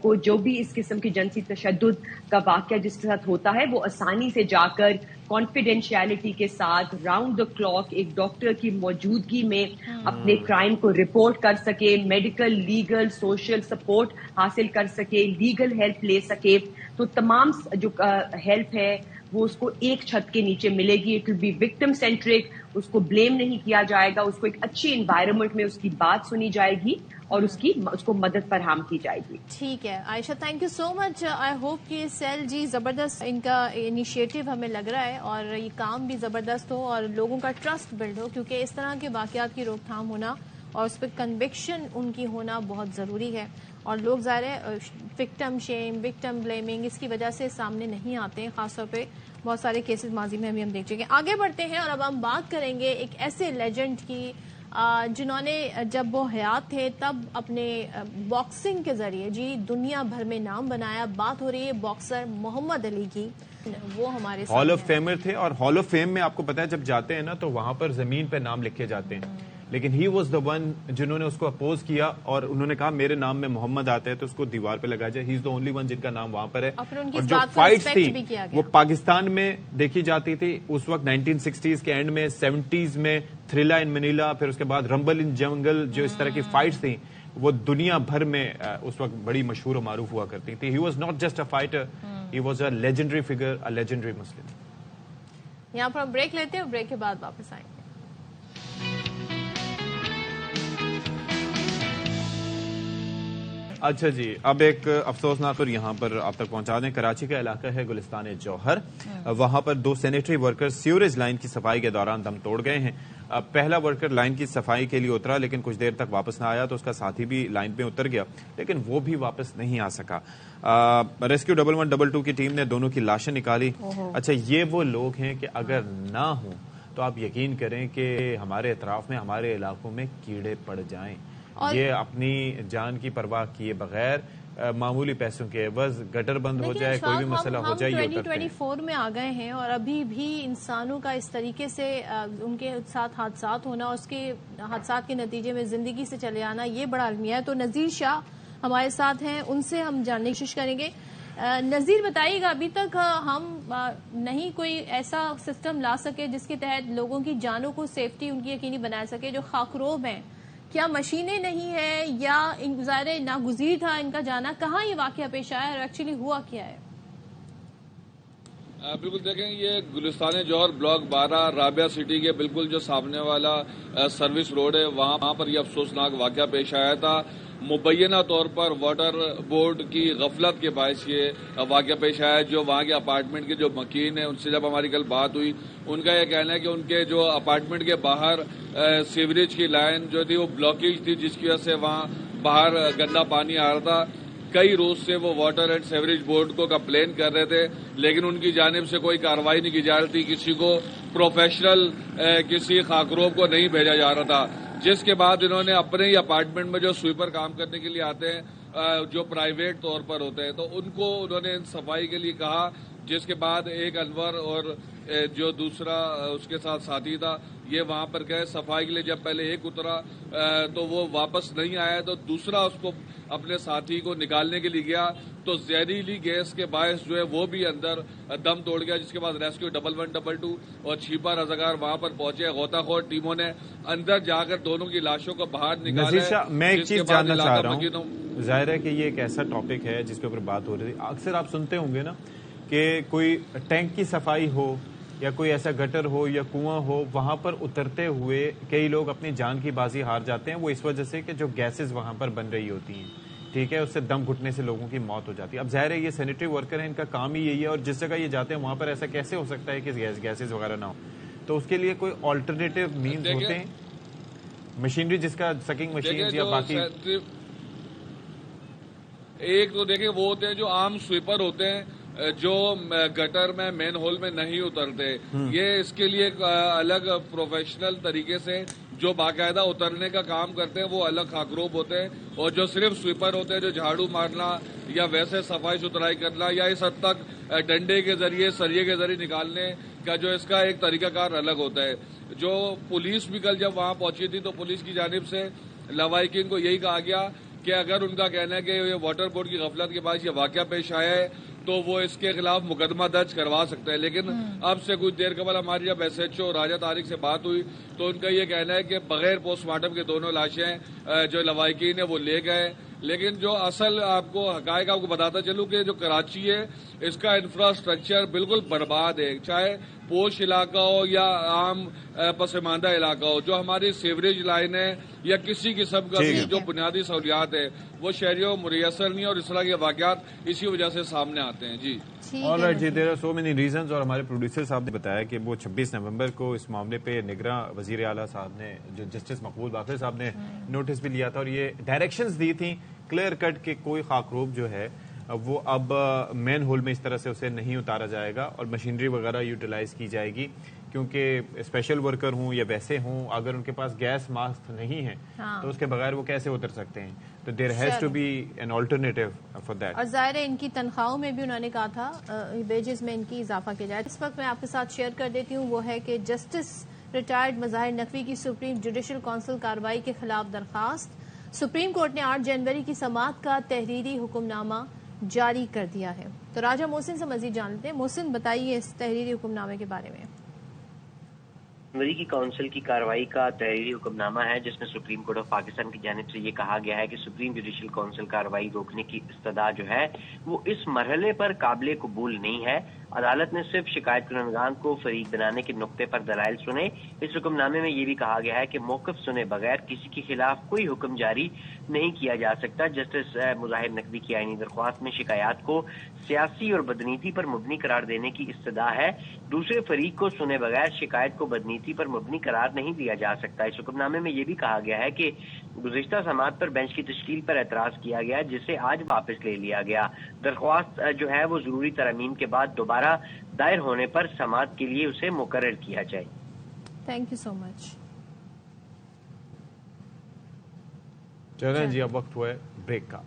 کو جو بھی اس قسم کی جنسی تشدد کا واقعہ جس کے ساتھ ہوتا ہے، وہ آسانی سے جا کر کانفیڈینشیلٹی کے ساتھ راؤنڈ دا کلاک ایک ڈاکٹر کی موجودگی میں اپنے کرائم کو رپورٹ کر سکے، میڈیکل، لیگل، سوشل سپورٹ حاصل کر سکے، لیگل ہیلپ لے سکے. تو تمام جو ہیلپ ہے وہ اس کو ایک چھت کے نیچے ملے گی. It will be victim centric, اس کو بلیم نہیں کیا جائے گا, اس کو ایک اچھی انوائرمنٹ میں اس کی بات سنی جائے گی اور اس کو مدد فراہم کی جائے گی. ٹھیک ہے Ayesha, thank you so much. I hope کہ سیل جی زبردست ان کا انیشیٹو ہمیں لگ رہا ہے اور یہ کام بھی زبردست ہو اور لوگوں کا ٹرسٹ بلڈ ہو, کیونکہ اس طرح کے واقعات کی روک تھام ہونا اور اس پہ کنوکشن ان کی ہونا بہت ضروری ہے. اور لوگ ظاہر ہے وکٹم شیم, وکٹم بلیمنگ اس کی وجہ سے سامنے نہیں آتے ہیں, خاص طور پہ بہت سارے کیسز ماضی میں بھی ہم دیکھ چکے ہیں. آگے بڑھتے ہیں اور اب ہم بات کریں گے ایک ایسے لیجنڈ کی جنہوں نے جب وہ حیات تھے تب اپنے باکسنگ کے ذریعے جی دنیا بھر میں نام بنایا. بات ہو رہی ہے باکسر محمد علی کی. وہ ہمارے ہال آف فیمر تھے اور ہال آف فیم میں آپ کو پتا ہے جب جاتے ہیں نا تو وہاں پر زمین پہ نام لکھے جاتے ہیں, لیکن ہی واز دا ون جنہوں نے اس کو اپوز کیا اور انہوں نے کہا میرے نام میں محمد آتا ہے تو اس کو دیوار پہ لگایا جائے. ہی از دا اونلی ون جن کا نام وہاں پر ہے. اور جو فائٹس تھی وہ پاکستان میں دیکھی جاتی تھی اس وقت 1960s کے اینڈ میں, 70s میں تھریلا ان منیلا, پھر اس کے بعد رمبل ان جنگل, جو اس طرح کی فائٹس تھیں وہ دنیا بھر میں اس وقت بڑی مشہور و معروف ہوا کرتی تھی. He was not just a fighter, he was a legendary figure, a legendary Muslim. یہاں پر ہم بریک لیتے ہیں, بریک کے بعد واپس آئیں گے. اچھا جی, اب ایک افسوسناک اور یہاں پر آپ تک پہنچا دیں. کراچی کا علاقہ ہے گلستان جوہر, وہاں پر 2 سینیٹری ورکر سیوریج لائن کی صفائی کے دوران دم توڑ گئے ہیں. پہلا ورکر لائن کی صفائی کے لیے اترا لیکن کچھ دیر تک واپس نہ آیا تو اس کا ساتھی بھی لائن پہ اتر گیا لیکن وہ بھی واپس نہیں آ سکا. ریسکیو 1112 کی ٹیم نے دونوں کی لاشیں نکالی. اچھا, یہ وہ لوگ ہیں کہ اگر نہ ہوں تو آپ یقین کریں کہ ہمارے اطراف میں, ہمارے علاقوں میں کیڑے پڑ جائیں. یہ اپنی جان کی پرواہ کیے بغیر معمولی پیسوں کے عوض گٹر بند ہو جائے, کوئی بھی مسئلہ ہو جائے, یہ اترتے ہیں. 2024 میں آ گئے ہیں اور ابھی بھی انسانوں کا اس طریقے سے ان کے ساتھ حادثات ہونا اور اس کے حادثات کے نتیجے میں زندگی سے چلے آنا, یہ بڑا المیہ ہے. تو نذیر شاہ ہمارے ساتھ ہیں, ان سے ہم جاننے کی کوشش کریں گے. نذیر بتائیے گا, ابھی تک ہم نہیں کوئی ایسا سسٹم لا سکے جس کے تحت لوگوں کی جانوں کو سیفٹی ان کی یقینی بنا سکے. جو خاکروب ہیں, کیا مشینیں نہیں ہیں یا ظاہر ناگزیر تھا ان کا جانا؟ کہاں یہ واقعہ پیش آیا اور ایکچولی ہوا کیا ہے؟ بالکل دیکھیں, یہ گلستان جوہر بلاک 12 رابعہ سٹی کے بالکل جو سامنے والا سروس روڈ ہے وہاں پر یہ افسوسناک واقعہ پیش آیا تھا. مبینہ طور پر واٹر بورڈ کی غفلت کے باعث یہ واقعہ پیش آیا. جو وہاں کے اپارٹمنٹ کے جو مکین ہیں ان سے جب ہماری کل بات ہوئی, ان کا یہ کہنا ہے کہ ان کے جو اپارٹمنٹ کے باہر سیوریج کی لائن جو تھی وہ بلاکیج تھی, جس کی وجہ سے وہاں باہر گندا پانی آ رہا تھا. کئی روز سے وہ واٹر اینڈ سیوریج بورڈ کو کمپلین کر رہے تھے لیکن ان کی جانب سے کوئی کارروائی نہیں کی جا رہی تھی. کسی کو پروفیشنل کسی خاکروب کو نہیں بھیجا جا رہا تھا, جس کے بعد انہوں نے اپنے ہی اپارٹمنٹ میں جو سویپر کام کرنے کے لیے آتے ہیں جو پرائیویٹ طور پر ہوتے ہیں تو ان کو انہوں نے صفائی کے لیے کہا, جس کے بعد ایک انور اور جو دوسرا اس کے ساتھ ساتھی تھا یہ وہاں پر گئے صفائی کے لیے. جب پہلے ایک اترا تو وہ واپس نہیں آیا تو دوسرا اس کو اپنے ساتھی کو نکالنے کے لیے گیا تو زہریلی گیس کے باعث جو ہے وہ بھی اندر دم توڑ گیا, جس کے بعد ریسکیو 1112 اور چھیپا رضاکار وہاں پر پہنچے. غوطہ خور ٹیموں نے اندر جا کر دونوں کی لاشوں کو باہر نکالا. میں ایک چیز جاننا چاہ رہا ہوں, ظاہر ہے کہ یہ ایک ایسا ٹاپک ہے جس کے اوپر بات ہو رہی تھی. اکثر آپ سنتے ہوں گے نا کہ کوئی ٹینک کی صفائی ہو یا کوئی ایسا گٹر ہو یا کنواں ہو, وہاں پر اترتے ہوئے کئی لوگ اپنی جان کی بازی ہار جاتے ہیں. وہ اس وجہ سے کہ جو گیسز وہاں پر بن رہی ہوتی ہیں, ٹھیک ہے, اس سے دم گھٹنے سے لوگوں کی موت ہو جاتی ہے. اب ظاہر ہے یہ سینیٹری ورکر ہیں, ان کا کام ہی یہی ہے اور جس جگہ یہ جاتے ہیں وہاں پر ایسا کیسے ہو سکتا ہے کہ گیسز وغیرہ نہ ہو. تو اس کے لیے کوئی آلٹرنیٹیو مینز ہوتے ہیں, مشینری جس کا سکنگ مشین یا باقی. ایک تو دیکھیں وہ ہوتے ہیں جو عام سویپر ہوتے ہیں جو گٹر میں مین ہول میں نہیں اترتے. یہ اس کے لیے الگ پروفیشنل طریقے سے جو باقاعدہ اترنے کا کام کرتے ہیں وہ الگ خاکروب ہوتے ہیں, اور جو صرف سویپر ہوتے ہیں جو جھاڑو مارنا یا ویسے صفائی ستھرائی کرنا یا اس حد تک ڈنڈے کے ذریعے سریے کے ذریعے نکالنے کا جو اس کا ایک طریقہ کار الگ ہوتا ہے. جو پولیس بھی کل جب وہاں پہنچی تھی تو پولیس کی جانب سے لوائقین کو یہی کہا گیا کہ اگر ان کا کہنا ہے کہ یہ واٹر بورڈ کی غفلت کے باعث یہ واقعہ پیش آیا ہے تو وہ اس کے خلاف مقدمہ درج کروا سکتے ہیں. لیکن اب سے کچھ دیر قبل ہماری جب ایس ایچ او راجہ طارق سے بات ہوئی تو ان کا یہ کہنا ہے کہ بغیر پوسٹ مارٹم کے دونوں لاشیں جو لوائقین ہیں وہ لے گئے لیکن جو اصل آپ کو حقائق آپ کو بتاتا چلوں کہ جو کراچی ہے اس کا انفراسٹرکچر بالکل برباد ہے، چاہے پوش علاقہ ہو یا عام پسماندہ علاقہ ہو. جو ہماری سیوریج لائن ہے یا کسی قسم کا بھی جو بنیادی سہولیات ہے وہ شہریوں کو میسر نہیں، اور اس طرح کے واقعات اسی وجہ سے سامنے آتے ہیں. جی آلرائٹ جی، there are so many reasons, اور ہمارے پروڈیوسر صاحب نے بتایا کہ وہ 26 نومبر کو اس معاملے پہ نگراں وزیر اعلیٰ صاحب نے، جو جسٹس مقبول باقر صاحب نے نوٹس بھی لیا تھا اور یہ ڈائریکشنز دی تھیں کلیئر کٹ کہ کوئی خاکروب جو ہے وہ اب مین ہول میں اس طرح سے اسے نہیں اتارا جائے گا اور مشینری وغیرہ یوٹیلائز کی جائے گی، کیونکہ اسپیشل ورکر ہوں یا ویسے ہوں اگر ان کے پاس گیس ماسک نہیں ہے تو اس کے بغیر وہ کیسے اتر سکتے ہیں؟ تو there has to be an alternative for that. اور ظاہر ہے ان کی تنخواہوں میں بھی انہوں نے کہا تھا ویجز میں ان کی اضافہ کیا جائے. اس وقت میں آپ کے ساتھ شیئر کر دیتی ہوں، وہ ہے کہ جسٹس ریٹائرڈ مظاہر نقوی کی سپریم جوڈیشل کونسل کارروائی کے خلاف درخواست. سپریم کورٹ نے 8 جنوری کی سماعت کا تحریری حکم نامہ جاری کر دیا ہے. تو راجہ محسن سے مزید جان لیتے ہیں. محسن بتائیے اس تحریری حکم نامے کے بارے میں. جنوری کی کونسل کی کارروائی کا تحریری حکم نامہ ہے جس میں سپریم کورٹ آف پاکستان کی جانب سے یہ کہا گیا ہے کہ سپریم جوڈیشل کونسل کارروائی روکنے کی استدعا جو ہے وہ اس مرحلے پر قابل قبول نہیں ہے. عدالت نے صرف شکایت کنندگان کو فریق بنانے کے نقطے پر دلائل سنے. اس حکم نامے میں یہ بھی کہا گیا ہے کہ موقف سنے بغیر کسی کے خلاف کوئی حکم جاری نہیں کیا جا سکتا. جسٹس مظاہر نقوی کی آئینی درخواست میں شکایات کو سیاسی اور بدنیتی پر مبنی قرار دینے کی استدعا ہے. دوسرے فریق کو سنے بغیر شکایت کو بدنیتی پر مبنی قرار نہیں دیا جا سکتا. اس حکم نامے میں یہ بھی کہا گیا ہے کہ گزشتہ سماعت پر بینچ کی تشکیل پر اعتراض کیا گیا جسے آج واپس لے لیا گیا. درخواست جو ہے وہ ضروری ترامیم کے بعد دوبارہ دائر ہونے پر سماعت کے لیے اسے مقرر کیا جائے. تھینک یو سو مچ. چلیں جی اب وقت ہوا ہے بریک کا.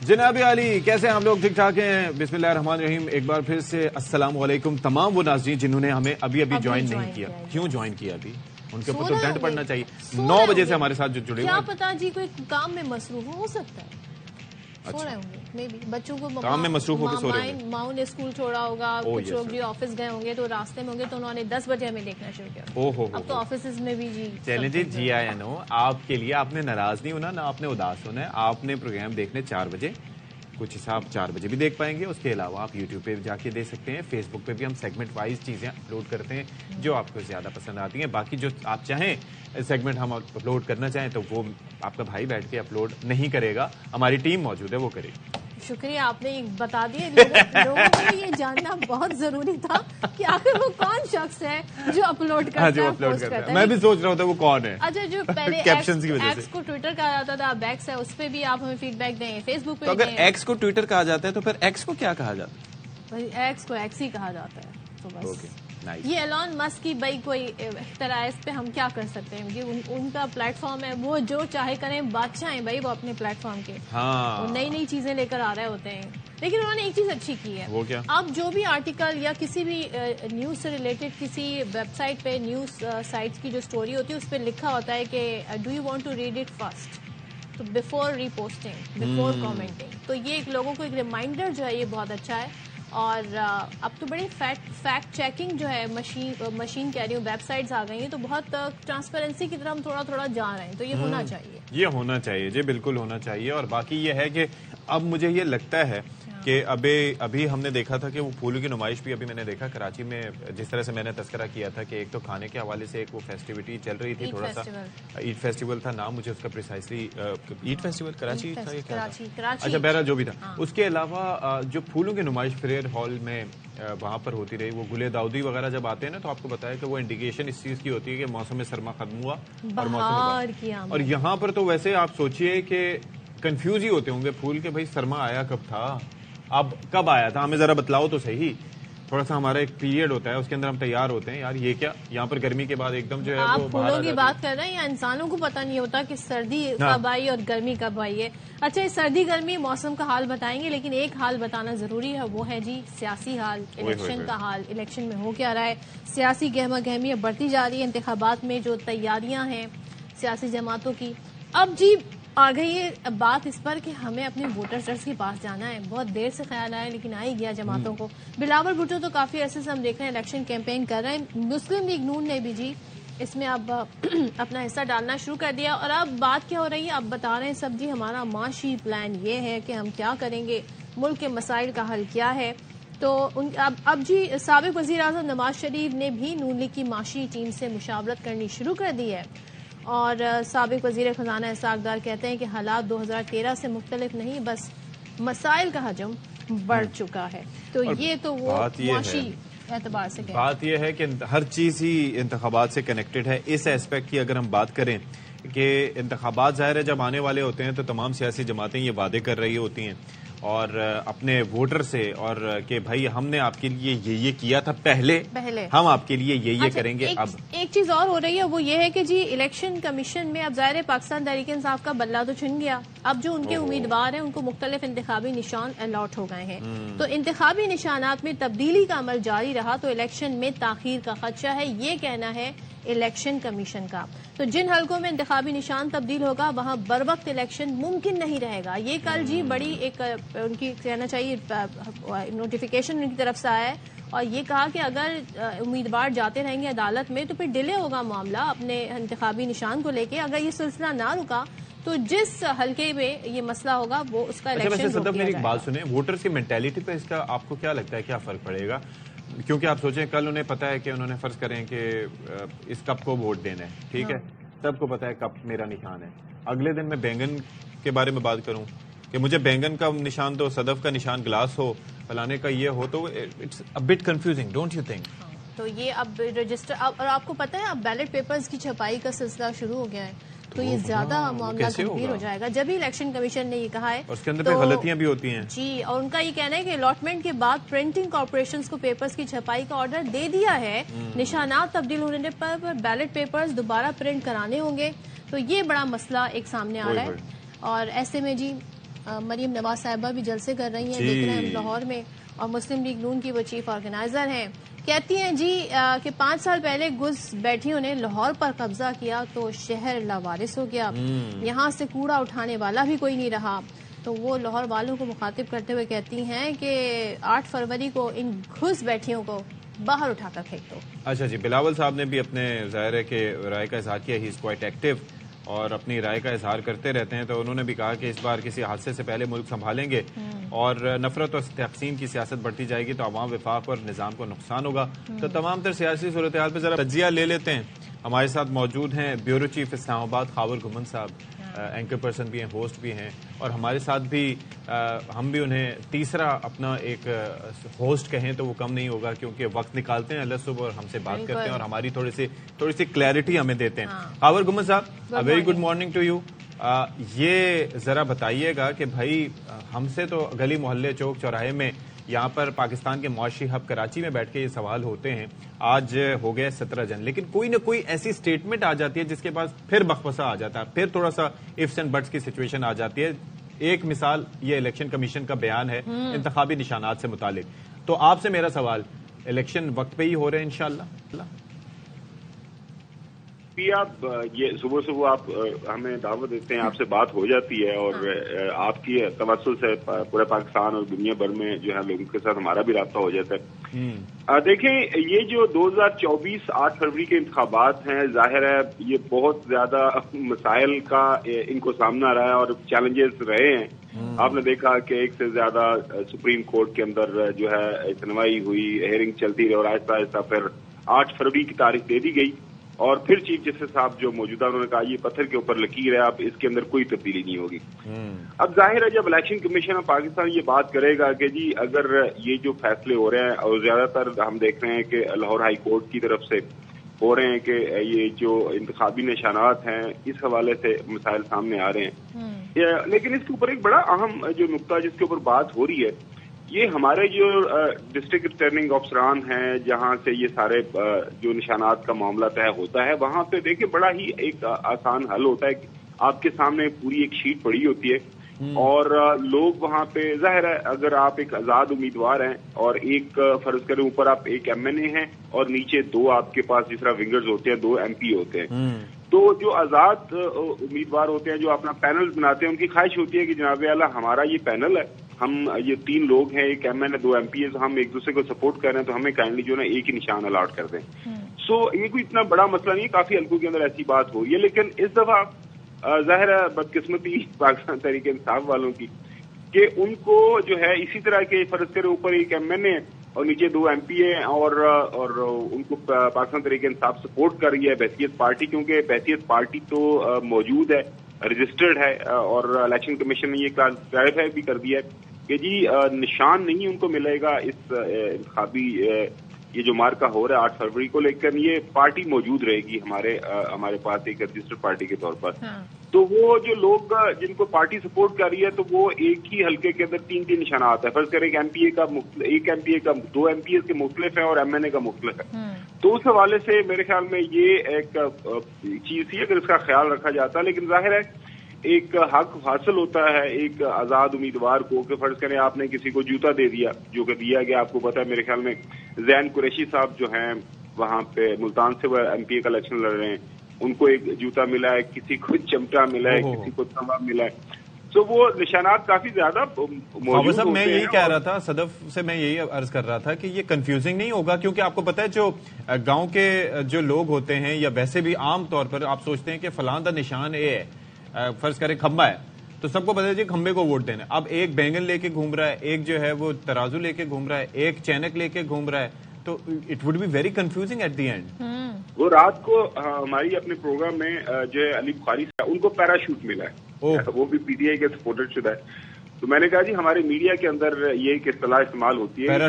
جناب علی کیسے ہیں ہم لوگ؟ ٹھیک ٹھاک ہیں؟ بسم اللہ الرحمن الرحیم. ایک بار پھر سے السلام علیکم تمام وہ ناظرین جنہوں نے ہمیں ابھی جوائن نہیں کیا. کیوں جوائن کیا ابھی؟ ان کے اوپر تو ڈنڈ پڑنا چاہیے. 9 بجے سے ہمارے ساتھ جو جڑے ہوئے کیا پتا جی کوئی کام میں مصروف ہو سکتا ہے. سو رہے ہوں گے مے بی بچوں کو کام میں مصروف ہو کے سو رہے ہوں. ماؤں نے اسکول چھوڑا ہوگا، کچھ لوگ جی آفس گئے ہوں گے تو راستے میں ہوں گے تو انہوں نے 10 بجے ہمیں دیکھنا شروع کیا. اب تو آفیسز میں بھی جی چلیں جی جی آئی نو. آپ کے لیے آپ نے ناراض نہیں ہونا، نہ آپ نے اداس ہونا ہے. آپ نے پروگرام دیکھنے 4 بجے، کچھ حساب 4 بجے بھی دیکھ پائیں گے. اس کے علاوہ آپ یوٹیوب پہ جا کے دیکھ سکتے ہیں. فیس بک پہ بھی ہم سیگمنٹ وائز چیزیں اپلوڈ کرتے ہیں جو آپ کو زیادہ پسند آتی ہیں. باقی جو آپ چاہیں سیگمنٹ ہم اپلوڈ کرنا چاہیں تو وہ آپ کا بھائی بیٹھ کے اپلوڈ نہیں کرے گا، ہماری ٹیم موجود ہے وہ کرے گی. شکریہ، آپ نے بتا دیا. لوگوں کو یہ جاننا بہت ضروری تھا کہ آخر وہ کون شخص ہے جو اپلوڈ کرتا ہے. میں بھی سوچ رہا ہوتا وہ کون ہے. اچھا، جو پہلے ایکس کو ٹویٹر کہا جاتا تھا، اب ایکس ہے، اس پہ بھی آپ ہمیں فیڈ بیک دیں. فیس بک پہ اگر ایکس کو ٹویٹر کہا جاتا ہے تو پھر ایکس کو کیا کہا جاتا ہے؟ ایکس کو ایکس ہی کہا جاتا ہے. تو بس یہ ایلون مسک کی بھائی کوئی اختراع ہے، اس پہ ہم کیا کر سکتے ہیں. ان کا پلیٹ فارم ہے، وہ جو چاہے کریں. بادشاہ ہیں بھائی وہ اپنے پلیٹ فارم کے، وہ نئی چیزیں لے کر آ رہے ہوتے ہیں. لیکن انہوں نے ایک چیز اچھی کی ہے. وہ کیا؟ اب جو بھی آرٹیکل یا کسی بھی نیوز سے ریلیٹڈ کسی ویب سائٹ پہ، نیوز سائٹس کی جو سٹوری ہوتی ہے اس پہ لکھا ہوتا ہے کہ do you want to read it first, تو before reposting, before commenting. تو یہ لوگوں کو ایک ریمائنڈر جو ہے یہ بہت اچھا ہے. اور اب تو بڑی فیکٹ چیکنگ جو ہے مشین کہہ رہی ہوں، ویب سائٹس آ گئی ہیں تو بہت ٹرانسپیرنسی کی طرف ہم تھوڑا جا رہے ہیں. تو یہ ہونا چاہیے، یہ ہونا چاہیے جی، بالکل ہونا چاہیے. اور باقی یہ ہے کہ اب مجھے یہ لگتا ہے کہ ابھی ہم نے دیکھا تھا کہ وہ پھولوں کی نمائش بھی ابھی میں نے دیکھا کراچی میں. جس طرح سے میں نے تذکرہ کیا تھا کہ ایک تو کھانے کے حوالے سے ایک وہ فیسٹیوٹی چل رہی تھی، تھوڑا سا عید فیسٹیول تھا، نام مجھے اس کا پریسائزلی عید فیسٹیول کراچی تھا، یہ کیا تھا؟ اچھا بہرحال جو بھی تھا. اس کے علاوہ جو پھولوں کی نمائش فریئر ہال میں وہاں پر ہوتی رہی، وہ گلے داؤدی وغیرہ جب آتے ہیں نا تو آپ کو بتایا کہ وہ انڈیکیشن اس چیز کی ہوتی ہے کہ موسم سرما ختم ہوا اور موسم. اور یہاں پر تو ویسے آپ سوچئے کہ کنفیوز ہی ہوتے ہوں گے پھول کے بھائی سرما آیا کب تھا، اب کب آیا تھا، ہمیں ذرا بتلاؤ تو صحیح. تھوڑا سا ہمارا ایک پیریڈ ہوتا ہے، اس کے اندر ہم تیار ہوتے ہیں. یار یہ کیا یہاں پر گرمی کے بعد ایک دم جو ہے آپ پھولوں کی بات کر رہے ہیں یا انسانوں کو پتہ نہیں ہوتا کہ سردی کب آئی اور گرمی کب آئی ہے. اچھا سردی گرمی موسم کا حال بتائیں گے، لیکن ایک حال بتانا ضروری ہے، وہ ہے جی سیاسی حال، الیکشن کا حال. الیکشن میں ہو کیا رہا ہے؟ سیاسی گہما گہمی بڑھتی جا رہی ہے. انتخابات میں جو تیاریاں ہیں سیاسی جماعتوں کی اب جی آ گئی ہے بات اس پر کہ ہمیں اپنے ووٹرز کے پاس جانا ہے. بہت دیر سے خیال آیا لیکن آ ہی گیا جماعتوں کو. بلاول بھٹو تو کافی عرصے سے ہم دیکھ رہے ہیں الیکشن کیمپین کر رہے ہیں. مسلم لیگ نون نے بھی جی اس میں اب اپنا حصہ ڈالنا شروع کر دیا. اور اب بات کیا ہو رہی ہے؟ اب بتا رہے ہیں سب جی ہمارا معاشی پلان یہ ہے کہ ہم کیا کریں گے, ملک کے مسائل کا حل کیا ہے. تو اب جی سابق وزیر اعظم نواز شریف نے بھی نون لیگ کی معاشی ٹیم سے مشاورت کرنی شروع کر دی ہے. اور سابق وزیر خزانہ اسحاق ڈار کہتے ہیں کہ حالات 2013 سے مختلف نہیں, بس مسائل کا حجم بڑھ چکا ہے. تو یہ تو وہ معاشی اعتبار سے بات یہ ہے کہ ہر چیز ہی انتخابات سے کنیکٹڈ ہے. اس ایسپیکٹ کی اگر ہم بات کریں کہ انتخابات ظاہر ہے جب آنے والے ہوتے ہیں تو تمام سیاسی جماعتیں یہ وعدے کر رہی ہوتی ہیں اور اپنے ووٹر سے, اور کہ بھائی ہم نے آپ کے لیے یہ کیا تھا پہلے ہم آپ کے لیے یہ کریں گے. اب ایک چیز اور ہو رہی ہے وہ یہ ہے کہ جی الیکشن کمیشن میں اب ظاہر پاکستان تحریک انصاف کا بلہ تو چھن گیا. اب جو ان کے امیدوار ہیں ان کو مختلف انتخابی نشان الاٹ ہو گئے ہیں. تو انتخابی نشانات میں تبدیلی کا عمل جاری رہا تو الیکشن میں تاخیر کا خدشہ ہے, یہ کہنا ہے الیکشن کمیشن کا. تو جن حلقوں میں انتخابی نشان تبدیل ہوگا وہاں بر وقت الیکشن ممکن نہیں رہے گا. یہ کل جی بڑی ایک ان کی کہنا چاہیے نوٹیفیکیشن ان کی طرف سے آیا ہے اور یہ کہا کہ اگر امیدوار جاتے رہیں گے عدالت میں تو پھر ڈیلے ہوگا معاملہ اپنے انتخابی نشان کو لے کے. اگر یہ سلسلہ نہ رکا تو جس حلقے میں یہ مسئلہ ہوگا وہ اس کا الیکشن روک دیا جائے گا. میری بات سنیں, ووٹرز کی مینٹیلٹی پہ اس کا آپ کو کیا لگتا ہے کیا فرق پڑے گا؟ کیونکہ آپ سوچیں کل انہیں پتا ہے کہ انہوں نے فرض کریں کہ اس کپ کو ووٹ دینا ہے, ٹھیک ہے, سب کو پتا ہے کپ میرا نشان ہے. اگلے دن میں بینگن کے بارے میں بات کروں کہ مجھے بینگن کا نشان دو, صدف کا نشان گلاس ہو, فلانے کا یہ ہو, تو it's a bit confusing, don't you think? تو یہ اب رجسٹر اور آپ کو پتا ہے اب بیلٹ پیپرز کی چھپائی کا سلسلہ شروع ہو گیا ہے. تو یہ زیادہ معاملہ گمبھیر ہو جائے گا. جب ہی الیکشن کمیشن نے یہ کہا ہے اس کے اندر پھر غلطیاں بھی ہوتی ہیں جی, اور ان کا یہ کہنا ہے کہ الاٹمنٹ کے بعد پرنٹنگ کارپوریشنز کو پیپرز کی چھپائی کا آرڈر دے دیا ہے. نشانات تبدیل ہونے پر بیلٹ پیپرز دوبارہ پرنٹ کرانے ہوں گے. تو یہ بڑا مسئلہ ایک سامنے آ رہا ہے. اور ایسے میں جی مریم نواز صاحبہ بھی جلسے کر رہی ہیں, دیکھ رہے ہیں لاہور میں, اور مسلم لیگ نون کی وہ چیف آرگنائزر ہیں. کہتی ہیں جی کہ 5 سال پہلے گز بیٹھیوں نے لاہور پر قبضہ کیا تو شہر لاوارث ہو گیا, یہاں سے کوڑا اٹھانے والا بھی کوئی نہیں رہا. تو وہ لاہور والوں کو مخاطب کرتے ہوئے کہتی ہیں کہ 8 فروری کو ان گھس بیٹھیوں کو باہر اٹھا کر پھینک دو. اچھا جی, بلاول صاحب نے بھی اپنے ظاہر ہے کہ رائے کا اظہار کیا, ہی از کوائٹ ایکٹیو اور اپنی رائے کا اظہار کرتے رہتے ہیں. تو انہوں نے بھی کہا کہ اس بار کسی حادثے سے پہلے ملک سنبھالیں گے اور نفرت اور تقسیم کی سیاست بڑھتی جائے گی تو عوام وفاق اور نظام کو نقصان ہوگا. تو تمام تر سیاسی صورتحال پہ ذرا تجزیہ لے لیتے ہیں. ہمارے ساتھ موجود ہیں بیورو چیف اسلام آباد خاور گھمن صاحب, اینکر پرسن بھی ہیں, ہوسٹ بھی ہیں, اور ہمارے ساتھ بھی ہم بھی انہیں تیسرا اپنا ایک ہوسٹ کہیں تو وہ کم نہیں ہوگا, کیونکہ وقت نکالتے ہیں اللہ صبح اور ہم سے بات کرتے ہیں اور ہماری تھوڑی سی کلیئرٹی ہمیں دیتے ہیں. Khawar Ghumman sahab, very good morning to you. یہ ذرا بتائیے گا کہ بھائی ہم سے تو گلی محلے چوک چوراہے میں یہاں پر پاکستان کے معاشی ہب کراچی میں بیٹھ کے یہ سوال ہوتے ہیں, آج ہو گئے 17 جن, لیکن کوئی نہ کوئی ایسی سٹیٹمنٹ آ جاتی ہے جس کے بعد پھر بخبسہ آ جاتا ہے, پھر تھوڑا سا ifs اینڈ بٹس کی سچویشن آ جاتی ہے. ایک مثال یہ الیکشن کمیشن کا بیان ہے انتخابی نشانات سے متعلق. تو آپ سے میرا سوال, الیکشن وقت پہ ہی ہو رہے ہیں انشاءاللہ؟ آپ یہ صبح آپ ہمیں دعوت دیتے ہیں, آپ سے بات ہو جاتی ہے اور آپ کی توسل سے پورے پاکستان اور دنیا بھر میں جو ہے لوگوں کے ساتھ ہمارا بھی رابطہ ہو جاتا ہے. دیکھیں یہ جو 2024 8 فروری کے انتخابات ہیں, ظاہر ہے یہ بہت زیادہ مسائل کا ان کو سامنا رہا ہے اور چیلنجز رہے ہیں. آپ نے دیکھا کہ ایک سے زیادہ سپریم کورٹ کے اندر جو ہے سنوائی ہوئی, ہیئرنگ چلتی رہی اور آہستہ آہستہ پھر 8 فروری کی تاریخ دے دی گئی. اور پھر چیف جسٹس صاحب جو موجودہ انہوں نے کہا یہ پتھر کے اوپر لکیر ہے, اب اس کے اندر کوئی تبدیلی نہیں ہوگی. اب ظاہر ہے جب الیکشن کمیشن آف پاکستان یہ بات کرے گا کہ جی اگر یہ جو فیصلے ہو رہے ہیں, اور زیادہ تر ہم دیکھ رہے ہیں کہ لاہور ہائی کورٹ کی طرف سے ہو رہے ہیں کہ یہ جو انتخابی نشانات ہیں اس حوالے سے مسائل سامنے آ رہے ہیں, لیکن اس کے اوپر ایک بڑا اہم جو نقطہ جس کے اوپر بات ہو رہی ہے, یہ ہمارے جو ڈسٹرکٹ ریٹرننگ افسران ہیں جہاں سے یہ سارے جو نشانات کا معاملہ طے ہوتا ہے, وہاں پہ دیکھیں بڑا ہی ایک آسان حل ہوتا ہے کہ آپ کے سامنے پوری ایک شیٹ پڑی ہوتی ہے اور لوگ وہاں پہ, ظاہر ہے اگر آپ ایک آزاد امیدوار ہیں اور ایک فرض کریں اوپر آپ ایک MNA ہیں اور نیچے 2 آپ کے پاس جس طرح ونگرز ہوتے ہیں 2 MP ہوتے ہیں, تو جو آزاد امیدوار ہوتے ہیں جو اپنا پینل بناتے ہیں ان کی خواہش ہوتی ہے کہ جناب اعلیٰ ہمارا یہ پینل ہے, ہم یہ 3 لوگ ہیں, ایک ایم این اے 2 MPs, ہم ایک دوسرے کو سپورٹ کر رہے ہیں تو ہمیں کائنڈلی جو ہے ایک ہی نشان الاٹ کر دیں. سو یہ کوئی اتنا بڑا مسئلہ نہیں ہے, کافی حلقوں کے اندر ایسی بات ہوئی ہے. لیکن اس دفعہ ظاہر ہے بدقسمتی پاکستان تحریک انصاف والوں کی کہ ان کو جو ہے اسی طرح کے فرض کرے اوپر ایک ایم این اے اور نیچے 2 MPA اور ان کو پاکستان تحریک انصاف سپورٹ کر رہی ہے بحیثیت پارٹی, کیونکہ بحیثیت پارٹی تو موجود ہے, رجسٹرڈ ہے, اور الیکشن کمیشن نے یہ کلیریفائی بھی کر دیا ہے کہ جی نشان نہیں ان کو ملے گا اس انتخابی یہ جو مارکا ہو رہا ہے 8 فروری کو, لیکن یہ پارٹی موجود رہے گی ہمارے پاس ایک رجسٹرڈ پارٹی کے طور پر. تو وہ جو لوگ جن کو پارٹی سپورٹ کر رہی ہے تو وہ ایک ہی حلقے کے اندر 3 نشانات ہیں. فرض کریں ایک MPA کا 2 MPs کے مختلف ہیں اور MNA کا مختلف ہے. تو اس حوالے سے میرے خیال میں یہ ایک چیز تھی اگر اس کا خیال رکھا جاتا. لیکن ظاہر ہے ایک حق حاصل ہوتا ہے ایک آزاد امیدوار کو کہ فرض کریں آپ نے کسی کو جوتا دے دیا, جو کہ دیا گیا, آپ کو پتا ہے میرے خیال میں زین قریشی صاحب جو ہیں وہاں پہ ملتان سے وہ MPA کا الیکشن لڑ رہے ہیں, ان کو ایک جوتا ملا ہے, کسی کو چمٹا ملا ہے, کسی کو توا ملا ہے. تو وہ نشانات کافی زیادہ موجود صاحب میں یہی کہہ رہا تھا, صدف سے میں یہی عرض کر رہا تھا کہ یہ کنفیوزنگ نہیں ہوگا, کیونکہ آپ کو پتا ہے جو گاؤں کے جو لوگ ہوتے ہیں یا ویسے بھی عام طور پر آپ سوچتے ہیں کہ فلاں دا نشان اے ہے, فرض کریں کھمبا ہے تو سب کو پتا ہے کھمبے کو ووٹ دینا. اب ایک بینگن لے کے گھوم رہا ہے, ایک جو ہے وہ ترازو لے کے گھوم رہا ہے, ایک چینک لے کے گھوم رہا ہے, تو it would be very confusing at the end. وہ رات کو ہماری اپنے پروگرام میں جو ہے علی بخاری صاحب ان کو پیراشوٹ ملا ہے, وہ بھی PTI کے سپورٹر شدہ ہے. تو میں نے کہا جی ہمارے میڈیا کے اندر یہ ایک اصطلاح استعمال ہوتی ہے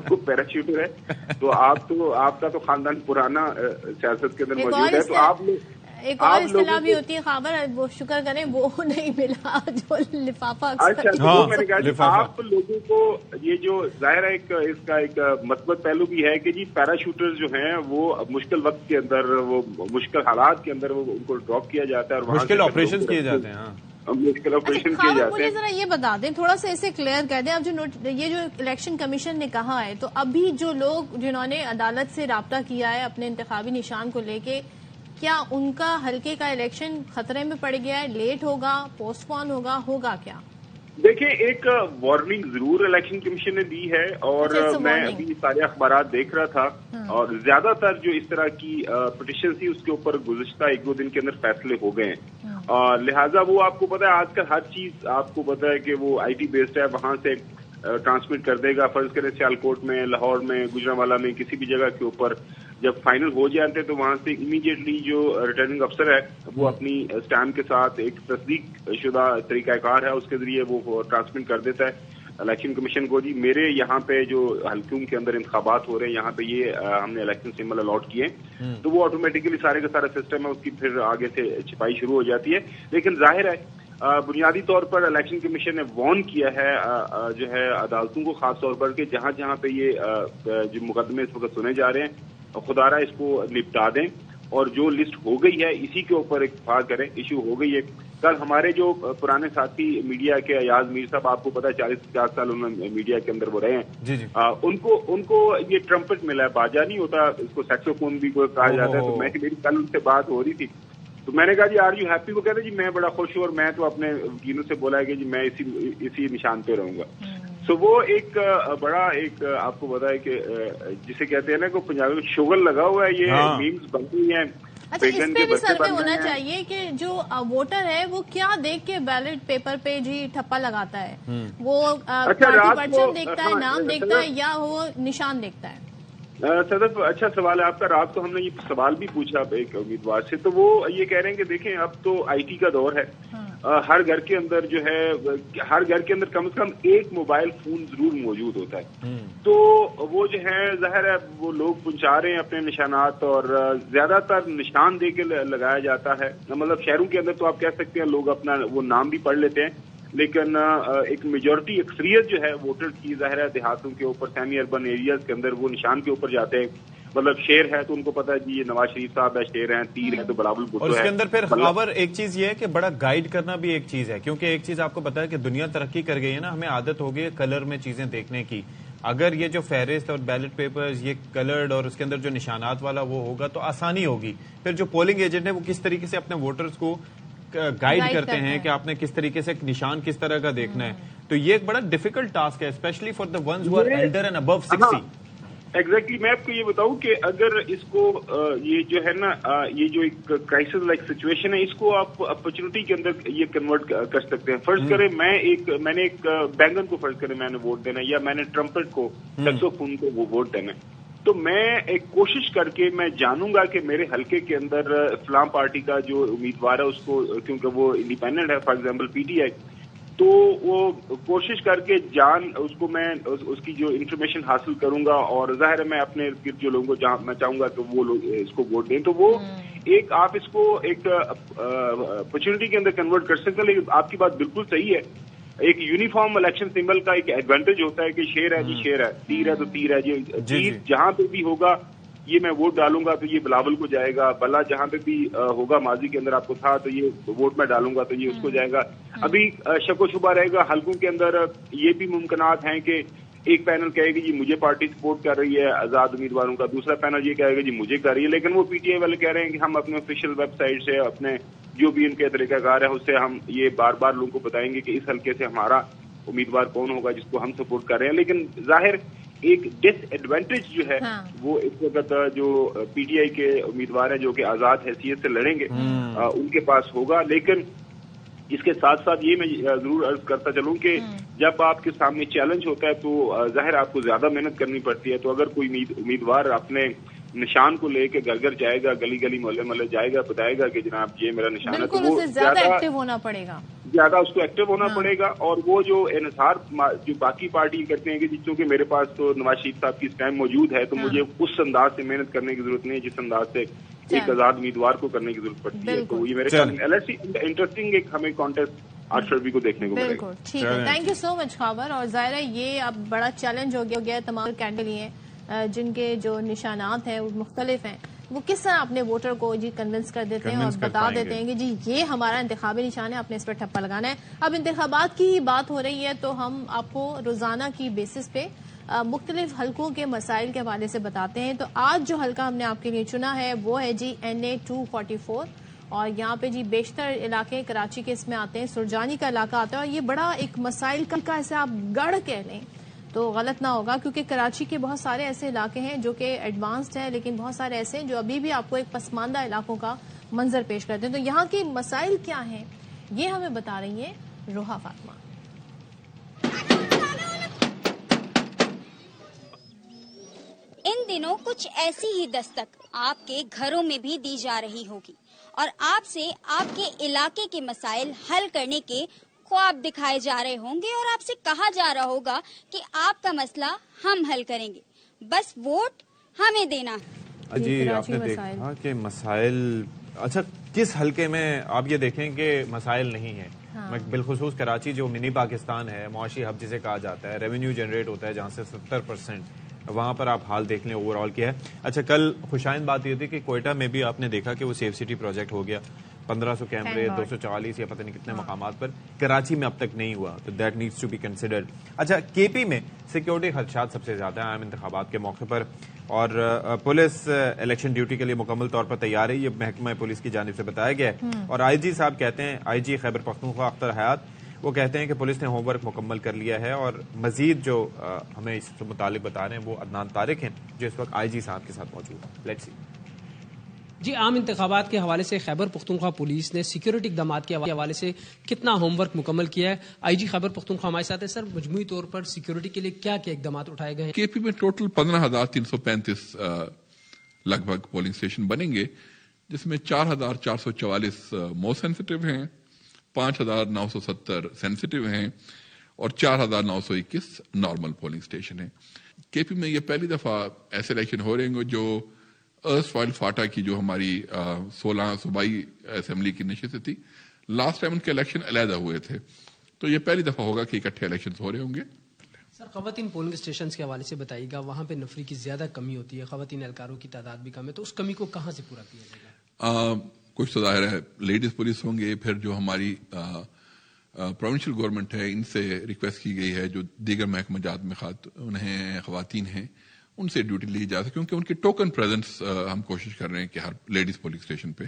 وہ پیراشوٹر ہے. تو آپ کا تو خاندان پرانا سیاست کے اندر موجود ہے, تو آپ لوگ ایک اور اصطلاح بھی ہوتی ہے خبر, وہ شکر کریں وہ نہیں ملا جو لفافہ. اچھا میں نے کہا آپ لوگوں کو یہ جو ظاہر ہے اس کا ایک مثبت پہلو بھی ہے کہ جی پیراشوٹر جو ہیں وہ مشکل وقت کے اندر, وہ مشکل حالات کے اندر وہ ان کو ڈراپ کیا جاتا ہے اور مشکل آپریشن کیے جاتے ہیں. مشکل آپریشن کیے جاتے ہیں. ذرا یہ بتا دیں, تھوڑا سا اسے کلیئر کر دیں. اب یہ جو الیکشن کمیشن نے کہا ہے, تو ابھی جو لوگ جنہوں نے عدالت سے رابطہ کیا ہے اپنے انتخابی نشان کو لے کے, کیا ان کا حلقے کا الیکشن خطرے میں پڑ گیا ہے, لیٹ ہوگا, پوسٹ پون ہوگا کیا؟ دیکھیں ایک وارننگ ضرور الیکشن کمیشن نے دی ہے, اور میں ابھی سارے اخبارات دیکھ رہا تھا, اور زیادہ تر جو اس طرح کی پٹیشن تھی اس کے اوپر گزشتہ 1-2 دن کے اندر فیصلے ہو گئے ہیں. لہٰذا وہ آپ کو پتا ہے آج کل ہر چیز آپ کو پتا ہے کہ وہ IT بیسڈ ہے, وہاں سے ٹرانسمٹ کر دے گا. فرض کریں سیالکوٹ میں, لاہور میں, گجرانوالہ میں, کسی بھی جگہ کے اوپر جب فائنل ہو جاتے ہیں تو وہاں سے امیڈیٹلی جو ریٹرننگ افسر ہے وہ اپنی اسٹیمپ کے ساتھ ایک تصدیق شدہ طریقہ کار ہے, اس کے ذریعے وہ ٹرانسمٹ کر دیتا ہے الیکشن کمیشن کو. جی میرے یہاں پہ جو حلقوں کے اندر انتخابات ہو رہے ہیں یہاں پہ یہ ہم نے الیکشن سمبل الاٹ کیے, تو وہ آٹومیٹکلی سارے کا سارا سسٹم ہے اس کی پھر آگے سے چھپائی شروع ہو جاتی ہے. لیکن ظاہر ہے بنیادی طور پر الیکشن کمیشن نے وارن کیا ہے جو ہے عدالتوں کو, خاص طور پر کہ جہاں جہاں پہ یہ جو مقدمے اس وقت سنے جا رہے ہیں خدارہ اس کو نپٹا دیں, اور جو لسٹ ہو گئی ہے اسی کے اوپر اتفاق کریں. ایشو ہو گئی ہے. کل ہمارے جو پرانے ساتھی میڈیا کے ایاز میر صاحب, آپ کو پتا ہے 40-50 سال انہوں نے میڈیا کے اندر وہ رہے ہیں, ان کو یہ ٹرمپٹ ملا ہے, باجا نہیں ہوتا اس کو سیکسوفون بھی کوئی کہا جاتا ہے. تو میں میری کل ان سے بات ہو رہی تھی, تو میں نے کہا جی آر یو ہیپی, وہ کہتے ہیں جی میں بڑا خوش ہوں, اور میں تو اپنے وکیلوں سے بولا ہے کہ جی میں اسی نشان پہ رہوں گا. سو وہ ایک بڑا ایک آپ کو پتا ہے کہ جسے کہتے ہیں نا کہ پنجابی میں شغل لگا ہوا ہے, یہ میمز بنتی ہیں. اچھا, اس پہ بھی سروے ہونا چاہیے کہ جو ووٹر ہے وہ کیا دیکھ کے بیلٹ پیپر پہ جی ٹھپا لگاتا ہے, وہ پرچم دیکھتا ہے, نام دیکھتا ہے, یا وہ نشان دیکھتا ہے؟ صدف اچھا سوال ہے آپ کا. رات کو ہم نے یہ سوال بھی پوچھا ایک امیدوار سے, تو وہ یہ کہہ رہے ہیں کہ دیکھیں اب تو IT کا دور ہے, ہر گھر کے اندر جو ہے ہر گھر کے اندر کم سے کم ایک موبائل فون ضرور موجود ہوتا ہے. تو وہ جو ہے ظاہر ہے وہ لوگ پہنچا رہے ہیں اپنے نشانات, اور زیادہ تر نشان دے کے لگایا جاتا ہے. مطلب شہروں کے اندر تو آپ کہہ سکتے ہیں لوگ اپنا وہ نام بھی پڑھ لیتے ہیں, لیکن ایک میجورٹی اکثریت جو ہے ووٹر کی ظاہر ہے دیہاتوں کے اوپر, سیمی اربن ایریاز کے اندر وہ نشان کے اوپر جاتے ہیں. مطلب شیر ہے تو ان کو پتا ہے جی یہ نواز شریف صاحب ہے, شیر ہیں, تیر ہے تو بلاول بھٹو ہے. اور اس کے اندر پھر خبر ایک چیز یہ ہے کہ بڑا گائیڈ کرنا بھی ایک چیز ہے, کیونکہ ایک چیز آپ کو پتا ہے کہ دنیا ترقی کر گئی ہے نا, ہمیں عادت ہو گئی ہے کلر میں چیزیں دیکھنے کی. اگر یہ جو فہرست اور بیلٹ پیپرز یہ کلرڈ اور اس کے اندر جو نشانات والا وہ ہوگا تو آسانی ہوگی. پھر جو پولنگ ایجنٹ ہے وہ کس طریقے سے اپنے ووٹرز کو گائیڈ کرتے ہیں کہ آپ نے کس طریقے سے نشان کس طرح کا دیکھنا ہے, تو یہ ایک بڑا ڈیفیکلٹ ٹاسک ہے especially for the ones who are elder and above 60. Exactly میں آپ کو یہ بتاؤں کہ اگر اس کو یہ جو ہے نا یہ جو ایک کرائسس لائک سچویشن ہے اس کو آپ اپرچونٹی کے اندر یہ کنورٹ کر سکتے ہیں. فرض کریں میں نے ایک بینگن کو فرض کریں میں نے ووٹ دینا ہے, یا میں نے ٹرمپٹ کو سیکسوفون کو وہ ووٹ دینا ہے, تو میں ایک کوشش کر کے میں جانوں گا کہ میرے حلقے کے اندر فلاں پارٹی کا جو امیدوار ہے اس کو, کیونکہ وہ انڈیپینڈنٹ ہے for example P T I, تو وہ کوشش کر کے اس کو میں اس کی جو انفارمیشن حاصل کروں گا, اور ظاہر ہے میں اپنے ارد جو لوگوں کو میں چاہوں گا کہ وہ لوگ اس کو ووٹ دیں, تو وہ ایک آپ اس کو ایک اپرچونٹی کے اندر کنورٹ کر سکتے ہیں. لیکن آپ کی بات بالکل صحیح ہے, ایک یونیفارم الیکشن سمبل کا ایک ایڈوانٹیج ہوتا ہے کہ شیر ہے جی شیر ہے, تیر ہے تو تیر ہے جی, تیر جہاں پہ بھی ہوگا یہ میں ووٹ ڈالوں گا تو یہ بلاول کو جائے گا, بلا جہاں پہ بھی ہوگا ماضی کے اندر آپ کو تھا تو یہ ووٹ میں ڈالوں گا تو یہ اس کو جائے گا. ابھی شک و شبہ رہے گا حلقوں کے اندر, یہ بھی ممکنات ہیں کہ ایک پینل کہے گا جی مجھے پارٹی سپورٹ کر رہی ہے آزاد امیدواروں کا, دوسرا پینل یہ کہے گا جی مجھے کر رہی ہے, لیکن وہ پی ٹی آئی والے کہہ رہے ہیں کہ ہم اپنے آفیشیل ویب سائٹ سے اپنے جو بھی ان کے طریقہ کار ہے اس سے ہم یہ بار بار لوگوں کو بتائیں گے کہ اس حلقے سے ہمارا امیدوار کون ہوگا جس کو ہم سپورٹ کر رہے ہیں. لیکن ظاہر ایک ڈس ایڈوانٹیج جو ہے وہ اس وقت جو پی ٹی آئی کے امیدوار ہیں جو کہ آزاد حیثیت سے لڑیں گے ان کے پاس ہوگا. لیکن اس کے ساتھ ساتھ یہ میں ضرور عرض کرتا چلوں کہ جب آپ کے سامنے چیلنج ہوتا ہے تو ظاہر آپ کو زیادہ محنت کرنی پڑتی ہے. تو اگر کوئی امیدوار اپنے نشان کو لے کے گھر گھر جائے گا, گلی گلی محلے محلے جائے گا, بتائے گا کہ جناب یہ میرا نشان ہے, تو وہ زیادہ ایکٹیو ہونا پڑے گا, زیادہ اس کو ایکٹیو ہونا پڑے گا. اور وہ جو انحصار جو باقی پارٹی کرتے ہیں کہ چونکہ میرے پاس تو نواز شریف صاحب کی اسٹیمپ موجود ہے تو مجھے اس انداز سے محنت کرنے کی ضرورت نہیں ہے جس انداز سے ایک آزاد امیدوار کو کرنے کی ضرورت پڑتی ہے. تو یہ میرے انٹرسٹنگ ایک ہمیں کانٹیسٹ 8 فروری کو دیکھنے کو ملے گا. ٹھیک ہے, تھینک یو سو مچ خاور. اور ظاہر ہے یہ اب بڑا چیلنج ہو گیا تمام کینڈیڈیٹ لیے جن کے جو نشانات ہیں وہ مختلف ہیں, وہ کس طرح اپنے ووٹر کو جی کنونس کر دیتے ہیں اور بتا دیتے ہیں کہ جی یہ ہمارا انتخابی نشان ہے, آپ نے اس پہ ٹھپا لگانا ہے. اب انتخابات کی بات ہو رہی ہے تو ہم آپ کو روزانہ کی بیسس پہ مختلف حلقوں کے مسائل کے حوالے سے بتاتے ہیں. تو آج جو حلقہ ہم نے آپ کے لیے چنا ہے وہ ہے جی NA 244, اور یہاں پہ جی بیشتر علاقے کراچی کے اس میں آتے ہیں, سرجانی کا علاقہ آتا ہے, اور یہ بڑا ایک مسائل کا ایسے آپ گڑھ کہہ لیں تو غلط نہ ہوگا, کیونکہ کراچی کے بہت سارے ایسے علاقے ہیں جو کہ ایڈوانسڈ ہیں, لیکن بہت سارے ایسے ہیں جو ابھی بھی آپ کو ایک پسماندہ علاقوں کا منظر پیش کرتے ہیں. تو یہاں کے مسائل کیا ہیں یہ ہمیں بتا رہی ہیں روحا فاطمہ. ان دنوں کچھ ایسی ہی دستک آپ کے گھروں میں بھی دی جا رہی ہوگی, اور آپ سے آپ کے علاقے کے مسائل حل کرنے کے خواب دکھائے جا رہے ہوں گے, اور آپ سے کہا جا رہا ہوگا کہ آپ کا مسئلہ ہم حل کریں گے, بس ووٹ ہمیں دینا. جی آپ نے دیکھا کہ مسائل, اچھا کس حلقے میں آپ یہ دیکھیں کہ مسائل نہیں ہیں. بالخصوص کراچی جو منی پاکستان ہے, معاشی ہب جسے کہا جاتا ہے, ریونیو جنریٹ ہوتا ہے جہاں سے 70%, وہاں پر آپ حال دیکھ لیں اوور آل کیا ہے. اچھا کل خوشائند بات یہ تھی کہ کوئٹہ میں بھی آپ نے دیکھا کہ وہ سیف سٹی پروجیکٹ ہو گیا, 1500 کیمرے 240 یا پتہ نہیں کتنے مقامات پر. کراچی میں اب تک نہیں ہوا, تو that needs to be considered. اچھا کے پی میں سیکیورٹی خدشات سب سے زیادہ ہیں عام انتخابات کے موقع پر, اور پولیس الیکشن ڈیوٹی کے لیے مکمل طور پر تیار ہے, یہ محکمہ پولیس کی جانب سے بتایا گیا ہے. اور آئی جی صاحب کہتے ہیں, آئی جی خیبر پختونخوا اختر حیات, وہ کہتے ہیں کہ پولیس نے ہوم ورک مکمل کر لیا ہے, اور مزید جو ہمیں اس سے متعلق بتا رہے ہیں وہ عدنان طارق ہیں جو اس وقت آئی جی صاحب کے ساتھ موجود ہیں. Let's see. جی عام انتخابات کے حوالے سے خیبر پختونخوا پولیس نے سیکیورٹی اقدامات کے حوالے سے کتنا ہوم ورک مکمل کیا ہے؟ آئی جی خیبر پختونخوا ہمارے ساتھ ہے. سر مجموعی طور پر سیکیورٹی کے لیے کیا کیا اقدامات اٹھائے گئے ہیں؟ کے پی میں ٹوٹل 15,335 لگ بھگ پولنگ اسٹیشن بنیں گے, جس میں 4,444 موسٹ سینسٹیو ہیں, 5,970 سینسٹیو ہیں, اور 4,921 نارمل پولنگ اسٹیشن ہیں. کے پی میں یہ پہلی دفعہ ایسے الیکشن ہو رہے ہیں جو ارسوائل فاٹا کی جو ہماری 16 صوبائی اسمبلی کی نشست تھی, لاسٹ ٹائم ان کے الیکشن علیحدہ ہوئے تھے, تو یہ پہلی دفعہ ہوگا کہ اکٹھے الیکشن ہو رہے ہوں گے. سر خواتین پولنگ اسٹیشنز کے حوالے سے بتائیے گا, وہاں پہ نفری کی زیادہ کمی ہوتی ہے, خواتین اہلکاروں کی تعداد بھی کم ہے, تو اس کمی کو کہاں سے پورا کیا جائے گا؟ کچھ تو ظاہر ہے لیڈیز پولیس ہوں گے, پھر جو ہماری پروونشل گورنمنٹ ہے ان سے ریکویسٹ کی گئی ہے جو دیگر محکمہ جات میں خواتین ہیں ان سے ڈیوٹی لی جا سکے، کیونکہ ان کی ٹوکن پریزنس ہم کوشش کر رہے ہیں کہ ہر لیڈیز پولیس اسٹیشن پہ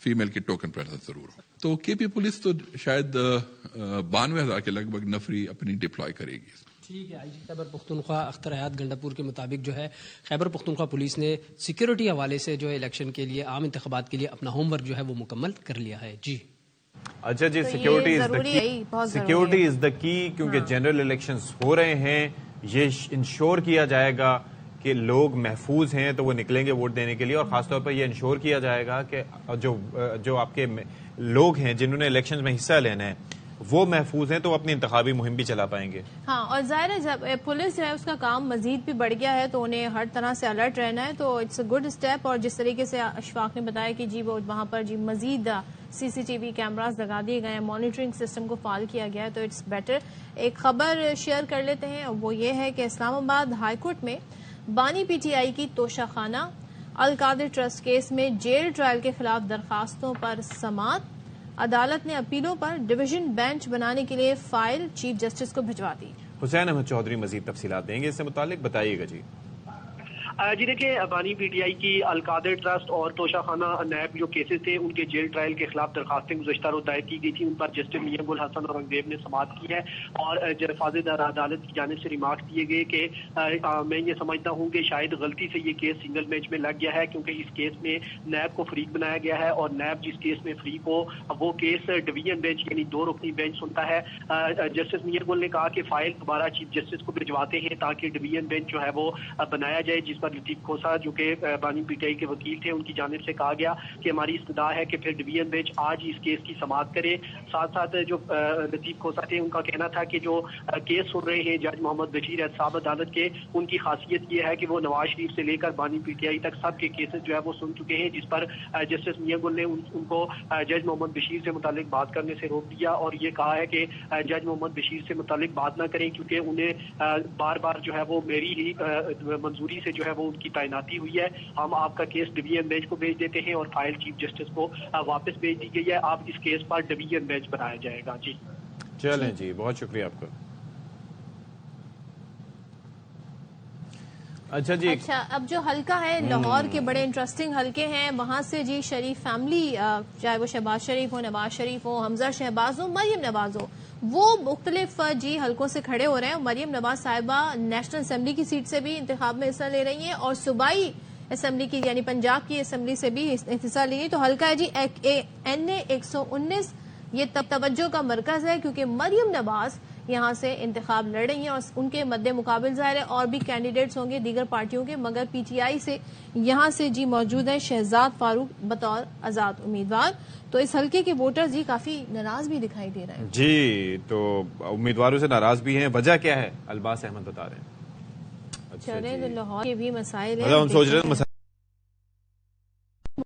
فیمیل کی ٹوکن پریزنس ضرور ہو. تو کے پی پولیس تو شاید 92,000 کے لگ بھگ نفری اپنی ڈپلوائے کرے گی. ٹھیک ہے. آئی جی خیبر پختونخوا اختر حیات گنڈاپور کے مطابق جو ہے خیبر پختونخوا پولیس نے سیکیورٹی حوالے سے جو ہے الیکشن کے لیے عام انتخابات کے لیے اپنا ہوم ورک جو ہے وہ مکمل کر لیا ہے. جی اچھا جی، سیکیورٹی از دا کی، کیونکہ جنرل الیکشنز ہو رہے ہیں. یہ انشور کیا جائے گا کہ لوگ محفوظ ہیں تو وہ نکلیں گے ووٹ دینے کے لیے، اور خاص طور پر یہ انشور کیا جائے گا کہ جو آپ کے لوگ ہیں جنہوں نے الیکشنز میں حصہ لینا ہے وہ محفوظ ہیں تو اپنی انتخابی مہم بھی چلا پائیں گے. ہاں، اور ظاہر ہے جب پولیس جو ہے اس کا کام مزید بھی بڑھ گیا ہے تو انہیں ہر طرح سے الرٹ رہنا ہے، تو اٹس اے گڈ اسٹیپ. اور جس طریقے سے اشفاق نے بتایا کہ جی وہ وہاں پر جی مزید CCTV کیمراز لگا دیے گئے ہیں، مانیٹرنگ سسٹم کو فعال کیا گیا ہے، تو اٹس بیٹر. ایک خبر شیئر کر لیتے ہیں، وہ یہ ہے کہ اسلام آباد ہائی کورٹ میں بانی PTI کی توشہ خانہ القادر ٹرسٹ کیس میں جیل ٹرائل کے خلاف درخواستوں پر سماعت. عدالت نے اپیلوں پر ڈویژن بینچ بنانے کے لیے فائل چیف جسٹس کو بھجوا دی. حسین احمد چودھری مزید تفصیلات دیں گے اس سے متعلق، بتائیے گا. جی دیکھیے، بانی PTI کی القادر ٹرسٹ اور توشہ خانہ نیب جو کیسز تھے ان کے جیل ٹرائل کے خلاف درخواستیں گزشتہ روز دائر کی گئی تھی، ان پر جسٹس میاں گل حسن اورنگزیب نے سماعت کی ہے اور فاضل عدالت کی جانب سے ریمارک دیے گئے کہ میں یہ سمجھتا ہوں کہ شاید غلطی سے یہ کیس سنگل بینچ میں لگ گیا ہے، کیونکہ اس کیس میں نیب کو فریق بنایا گیا ہے اور نیب جس کیس میں فریق ہو وہ کیس ڈویژن بینچ یعنی 2 رکنی بینچ سنتا ہے. جسٹس میاں گل نے کہا کہ فائل دوبارہ چیف جسٹس کو بھجواتے ہیں تاکہ ڈویژن بینچ جو ہے وہ بنایا جائے، جس پر لطیف کھوسا جو کہ بانی PTI کے وکیل تھے ان کی جانب سے کہا گیا کہ ہماری استدعا ہے کہ پھر ڈویژن بینچ آج اس کیس کی سماعت کرے. ساتھ ساتھ جو لطیف کھوسا تھے ان کا کہنا تھا کہ جو کیس سن رہے ہیں جج محمد بشیر احتساب عدالت کے، ان کی خاصیت یہ ہے کہ وہ نواز شریف سے لے کر بانی PTI تک سب کے کیسز جو ہے وہ سن چکے ہیں، جس پر جسٹس میاں گل نے ان کو جج محمد بشیر سے متعلق بات کرنے سے روک دیا اور یہ کہا ہے کہ جج محمد بشیر سے متعلق بات نہ کریں، کیونکہ انہیں بار بار جو ہے وہ میری ہی منظوری سے جو ہے وہ ان کی تعیناتی ہوئی ہے. ہم آپ کا کیس ڈویژن بینچ کو بھیج دیتے ہیں اور فائل چیف جسٹس کو واپس بھیج دی گئی ہے. آپ اس کیس پر ڈویژن بینچ بنایا جائے گا. جی چلیں جی، بہت شکریہ آپ کا. اچھا جی، اب جو حلقہ ہے لاہور کے بڑے انٹرسٹنگ حلقے ہیں، وہاں سے جی شریف فیملی، چاہے وہ شہباز شریف ہو، نواز شریف ہو، حمزہ شہباز ہو، مریم نواز ہو، وہ مختلف جی حلقوں سے کھڑے ہو رہے ہیں. مریم نواز صاحبہ نیشنل اسمبلی کی سیٹ سے بھی انتخاب میں حصہ لے رہی ہیں اور صوبائی اسمبلی کی یعنی پنجاب کی اسمبلی سے بھی حصہ لی. تو حلقہ ہے جی NA 119، یہ توجہ کا مرکز ہے کیونکہ مریم نواز یہاں سے انتخاب لڑ رہی ہیں اور ان کے مد مقابل ظاہر ہے اور بھی کینڈیڈیٹس ہوں گے دیگر پارٹیوں کے، مگر PTI سے یہاں سے جی موجود ہیں شہزاد فاروق بطور آزاد امیدوار. تو اس حلقے کے ووٹر جی کافی ناراض بھی دکھائی دے رہے ہیں. جی، تو امیدواروں سے ناراض بھی ہیں، وجہ کیا ہے الباس احمد بتا رہے ہیں. چلیں، لاہور کے بھی مسائل ہم سوچ رہے ہیں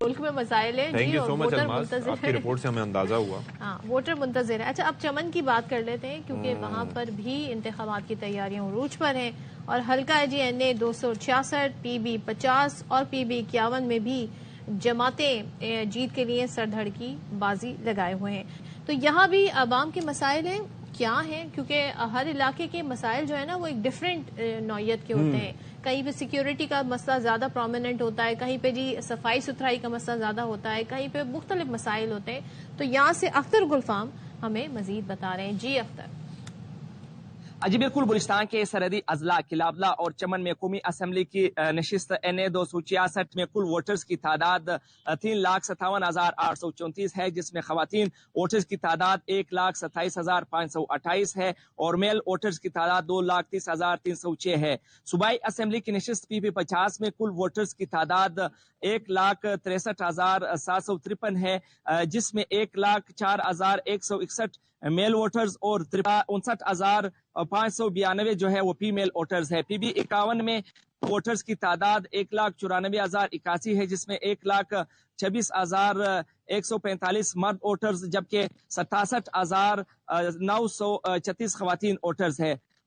ملک میں مسائل ہیں. تھینک یو سو مچ الماس، آپ کی رپورٹ سے ہمیں اندازہ ہوا. ہاں، ووٹر منتظر ہے. اچھا، اب چمن کی بات کر لیتے ہیں کیونکہ وہاں پر بھی انتخابات کی تیاریاں عروج پر ہیں اور حلقہ ہے جی NA 266، PB 50 اور PB 51 میں بھی جماعتیں جیت کے لیے سر دھڑ کی بازی لگائے ہوئے ہیں. تو یہاں بھی عوام کے مسائل ہیں کیا ہیں، کیونکہ ہر علاقے کے مسائل جو ہے نا وہ ایک ڈفرینٹ نوعیت کے ہوتے ہیں. کہیں پہ سیکیورٹی کا مسئلہ زیادہ پرومیننٹ ہوتا ہے، کہیں پہ جی صفائی ستھرائی کا مسئلہ زیادہ ہوتا ہے، کہیں پہ مختلف مسائل ہوتے ہیں. تو یہاں سے اختر گلفام ہمیں مزید بتا رہے ہیں. جی اختر. جی بالکل، بلوچستان کے سرحدی اضلاع کلابلا اور چمن میں قومی اسمبلی کی نشست NA 266 میں کل ووٹرز کی تعداد 3,57,834 ہے، جس میں خواتین ووٹرز کی تعداد 1,27,528 ہے اور میل ووٹرز کی تعداد 2,30,306 ہے. صوبائی اسمبلی کی نشست PB 50 میں کل ووٹرز کی تعداد 1,63,753 ہے، جس میں 1,04,161 میل ووٹرز اور 59,592 جو ہے وہ فیمیل ووٹرز ہے. PB 51 میں ووٹرز کی تعداد 1,94,081 ہے، جس میں 1,26,145 مرد ووٹرز جبکہ 67,936 خواتین ووٹرز ہے.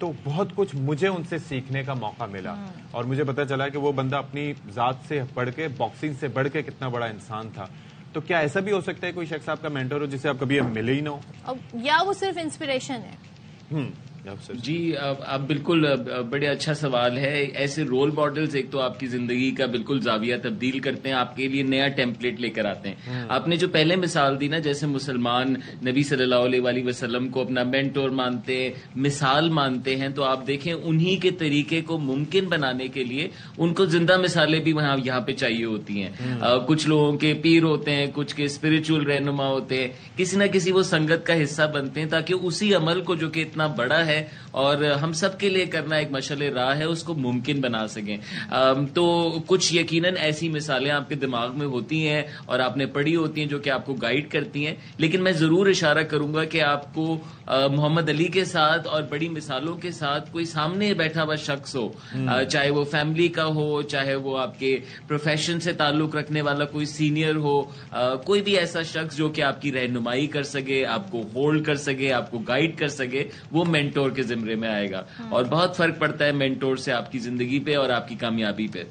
تو بہت کچھ مجھے ان سے سیکھنے کا موقع ملا اور مجھے پتا چلا کہ وہ بندہ اپنی ذات سے بڑھ کے باکسنگ سے بڑھ کے کتنا بڑا انسان تھا. تو کیا ایسا بھی ہو سکتا ہے کوئی شخص آپ کا مینٹور ہو جسے آپ کبھی ملے ہی نہ ہو, یا وہ صرف انسپریشن ہے؟ جی آپ بالکل بڑے اچھا سوال ہے. ایسے رول ماڈلز ایک تو آپ کی زندگی کا بالکل زاویہ تبدیل کرتے ہیں, آپ کے لیے نیا ٹیمپلیٹ لے کر آتے ہیں. آپ نے جو پہلے مثال دی نا, جیسے مسلمان نبی صلی اللہ علیہ وآلہ وسلم کو اپنا مینٹور مانتے, مثال مانتے ہیں, تو آپ دیکھیں انہی کے طریقے کو ممکن بنانے کے لیے ان کو زندہ مثالیں بھی یہاں پہ چاہیے ہوتی ہیں. کچھ لوگوں کے پیر ہوتے ہیں, کچھ کے اسپرچل رہنما ہوتے ہیں, کسی نہ کسی وہ سنگت کا حصہ بنتے ہیں تاکہ اسی عمل کو جو کہ اتنا بڑا ہے اور ہم سب کے لیے کرنا ایک مشعل راہ ہے, اس کو ممکن بنا سکیں. تو کچھ یقیناً ایسی مثالیں آپ کے دماغ میں ہوتی ہیں اور آپ نے پڑھی ہوتی ہیں جو کہ آپ کو گائیڈ کرتی ہیں, لیکن میں ضرور اشارہ کروں گا کہ آپ کو محمد علی کے ساتھ اور بڑی مثالوں کے ساتھ کوئی سامنے بیٹھا ہوا شخص ہو, چاہے وہ فیملی کا ہو, چاہے وہ آپ کے پروفیشن سے تعلق رکھنے والا کوئی سینئر ہو, کوئی بھی ایسا شخص جو کہ آپ کی رہنمائی کر سکے, آپ کو ہولڈ کر سکے, آپ کو گائیڈ کر سکے, وہ مینٹور کے زمرے میں آئے گا. اور بہت فرق پڑتا ہے مینٹور سے آپ کی زندگی پہ اور آپ کی کامیابی پہ.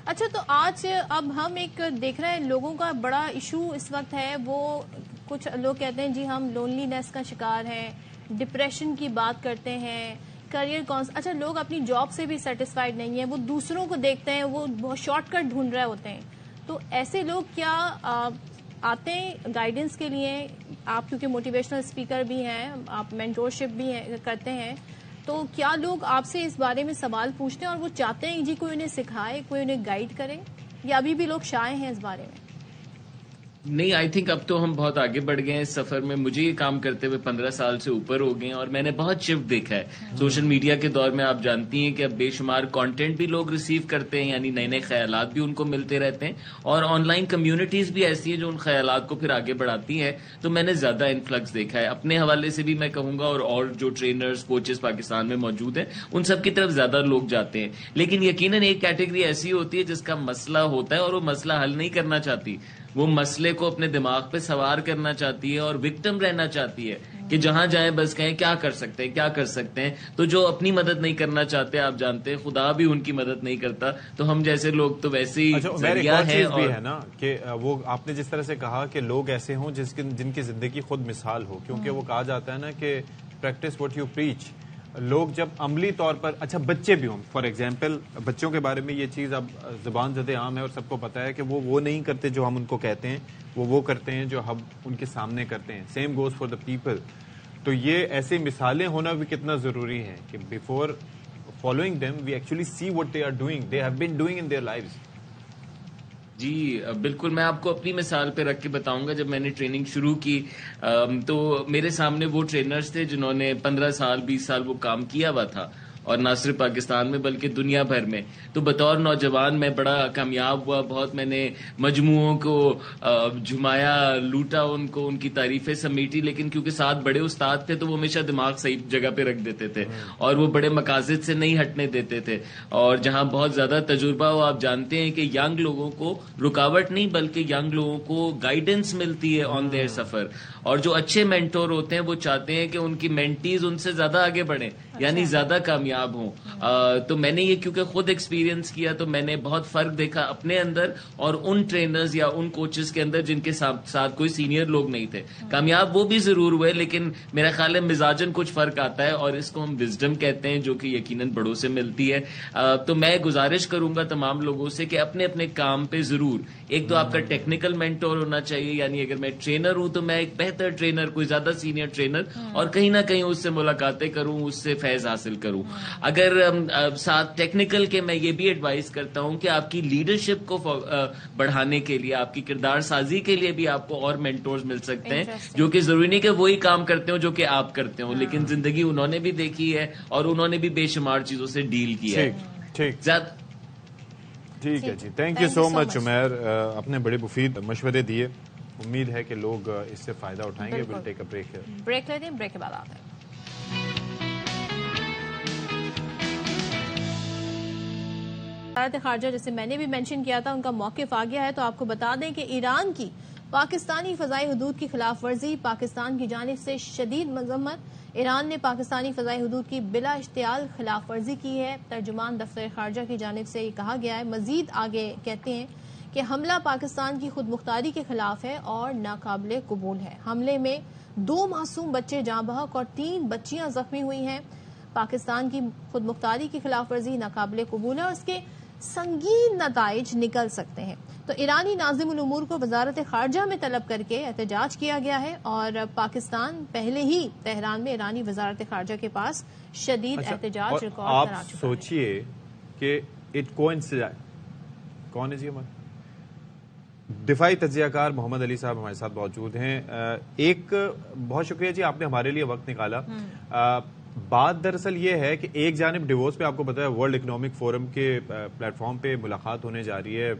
اچھا, تو آج اب ہم ایک دیکھ رہے ہیں لوگوں کا بڑا ایشو اس وقت ہے, وہ کچھ لوگ کہتے ہیں جی ہم لونلی نیس کا شکار ہیں, ڈپریشن کی بات کرتے ہیں, کریئر اچھا لوگ اپنی جاب سے بھی سیٹسفائیڈ نہیں ہیں, وہ دوسروں کو دیکھتے ہیں, وہ بہت شارٹ کٹ ڈھونڈ رہے ہوتے ہیں. تو ایسے لوگ کیا آتے ہیں گائیڈنس کے لیے؟ آپ کیونکہ موٹیویشنل اسپیکر بھی ہیں, آپ مینٹورشپ بھی کرتے ہیں, تو کیا لوگ آپ سے اس بارے میں سوال پوچھتے ہیں اور وہ چاہتے ہیں جی کوئی انہیں سکھائے, کوئی انہیں گائیڈ کرے, یا ابھی بھی لوگ شائع ہیں اس بارے میں؟ نہیں, آئی تھنک اب تو ہم بہت آگے بڑھ گئے ہیں اس سفر میں. مجھے یہ کام کرتے ہوئے 15 سال سے اوپر ہو گئے ہیں اور میں نے بہت شفٹ دیکھا ہے. سوشل میڈیا کے دور میں آپ جانتی ہیں کہ اب بے شمار کانٹینٹ بھی لوگ ریسیو کرتے ہیں, یعنی نئے نئے خیالات بھی ان کو ملتے رہتے ہیں, اور آن لائن کمیونٹیز بھی ایسی ہیں جو ان خیالات کو پھر آگے بڑھاتی ہیں. تو میں نے زیادہ انفلکس دیکھا ہے اپنے حوالے سے بھی میں کہوں گا, اور جو ٹرینرز کوچز پاکستان میں موجود ہیں ان سب کی طرف زیادہ لوگ جاتے ہیں. لیکن یقیناً ایک کیٹیگری ایسی ہوتی ہے جس کا مسئلہ ہوتا ہے اور وہ مسئلہ حل نہیں کرنا چاہتی, وہ مسئلے کو اپنے دماغ پہ سوار کرنا چاہتی ہے اور وکٹم رہنا چاہتی ہے کہ جہاں جائیں بس کہیں کیا کر سکتے ہیں, کیا کر سکتے ہیں. تو جو اپنی مدد نہیں کرنا چاہتے, آپ جانتے ہیں خدا بھی ان کی مدد نہیں کرتا, تو ہم جیسے لوگ تو ویسے ہی ذریعہ ہیں. بھی ہے نا کہ وہ آپ نے جس طرح سے کہا کہ لوگ ایسے ہوں جن کی زندگی خود مثال ہو, کیونکہ وہ کہا جاتا ہے نا کہ پریکٹس واٹ یو پریچ. لوگ جب عملی طور پر, اچھا بچے بھی ہوں, فار ایگزامپل بچوں کے بارے میں یہ چیز اب زبان زدے عام ہے اور سب کو پتا ہے کہ وہ نہیں کرتے جو ہم ان کو کہتے ہیں, وہ کرتے ہیں جو ہم ان کے سامنے کرتے ہیں. Same goes for the people. تو یہ ایسی مثالیں ہونا بھی کتنا ضروری ہے کہ before following them we actually see what they are doing, they have been doing in their lives. جی بالکل, میں آپ کو اپنی مثال پہ رکھ کے بتاؤں گا. جب میں نے ٹریننگ شروع کی تو میرے سامنے وہ ٹرینرز تھے جنہوں نے 15 سال 20 سال وہ کام کیا ہوا تھا, اور نہ صرف پاکستان میں بلکہ دنیا بھر میں. تو بطور نوجوان میں بڑا کامیاب ہوا, بہت میں نے مجموعوں کو جھمایا, لوٹا ان کو, ان کی تعریفیں سمیٹی. لیکن کیونکہ ساتھ بڑے استاد تھے تو وہ ہمیشہ دماغ صحیح جگہ پہ رکھ دیتے تھے اور وہ بڑے مقاصد سے نہیں ہٹنے دیتے تھے. اور جہاں بہت زیادہ تجربہ ہو, آپ جانتے ہیں کہ ینگ لوگوں کو رکاوٹ نہیں بلکہ ینگ لوگوں کو گائیڈنس ملتی ہے آن دیئر سفر. اور جو اچھے مینٹور ہوتے ہیں وہ چاہتے ہیں کہ ان کی مینٹیز ان سے زیادہ آگے بڑھیں, یعنی زیادہ کامیاب ہوں. تو میں نے یہ کیونکہ خود ایکسپیرینس کیا تو میں نے بہت فرق دیکھا اپنے اندر اور ان ٹرینرز یا ان کوچز کے اندر جن کے ساتھ کوئی سینئر لوگ نہیں تھے. کامیاب وہ بھی ضرور ہوئے, لیکن میرا خیال ہے مزاجن کچھ فرق آتا ہے, اور اس کو ہم وزڈم کہتے ہیں جو کہ یقیناً بڑوں سے ملتی ہے. تو میں گزارش کروں گا تمام لوگوں سے کہ اپنے اپنے کام پہ ضرور, ایک تو آپ کا ٹیکنیکل مینٹور ہونا چاہیے, یعنی اگر میں ٹرینر ہوں تو میں ایک بہتر ٹرینر, کوئی زیادہ سینئر ٹرینر, اور کہیں نہ کہیں اس سے ملاقاتیں کروں, اس سے فیض حاصل کروں. اگر ساتھ ٹیکنیکل کے میں یہ بھی ایڈوائز کرتا ہوں کہ آپ کی لیڈرشپ کو بڑھانے کے لیے, آپ کی کردار سازی کے لیے بھی آپ کو اور مینٹورز مل سکتے ہیں جو کہ ضروری نہیں کہ وہی کام کرتے ہوں جو کہ آپ کرتے ہوں, لیکن زندگی انہوں نے بھی دیکھی ہے اور انہوں نے بھی بے شمار چیزوں سے ڈیل کیا ہے. ٹھیک ہے جی, تھینک یو سو مچ عمیر, اپنے بڑے مفید مشورے دیے. امید ہے کہ لوگ اس سے فائدہ اٹھائیں گے. ول ٹیک اے بریک لیتے ہیں, بریک کے بعد آتے ہیں. وزارت خارجہ جیسے میں نے بھی مینشن کیا تھا ان کا موقف آ گیا ہے, تو آپ کو بتا دیں کہ ایران کی پاکستانی فضائی حدود کی خلاف ورزی پاکستان کی جانب سے شدید مذمت. ایران نے پاکستانی فضائی حدود کی بلا اشتعال خلاف ورزی کی ہے. ترجمان دفتر خارجہ کی جانب سے یہ کہا گیا ہے. مزید آگے کہتے ہیں کہ حملہ پاکستان کی خود مختاری کے خلاف ہے اور ناقابل قبول ہے. حملے میں 2 معصوم بچے جاں بحق اور 3 بچیاں زخمی ہوئی ہیں. پاکستان کی خود مختاری کی خلاف ورزی ناقابل قبول ہے اور اس کے سنگین نتائج نکل سکتے ہیں. تو ایرانی ناظم الامور کو وزارت خارجہ میں طلب کر کے احتجاج کیا گیا ہے اور پاکستان پہلے ہی تہران میں ایرانی وزارت خارجہ کے پاس شدید احتجاج ریکارڈ کرا چکا ہے. آپ سوچئے کہ کون ہے جی ہمارے دفاعی تجزیہ کار محمد علی صاحب ہمارے ساتھ موجود ہیں. ایک بہت شکریہ جی آپ نے ہمارے لیے وقت نکالا. بات دراصل یہ ہے کہ ایک جانب ڈیووس پہ آپ کو پتا ہے ورلڈ اکنامک فورم کے پلیٹ فارم پہ ملاقات ہونے جا رہی ہے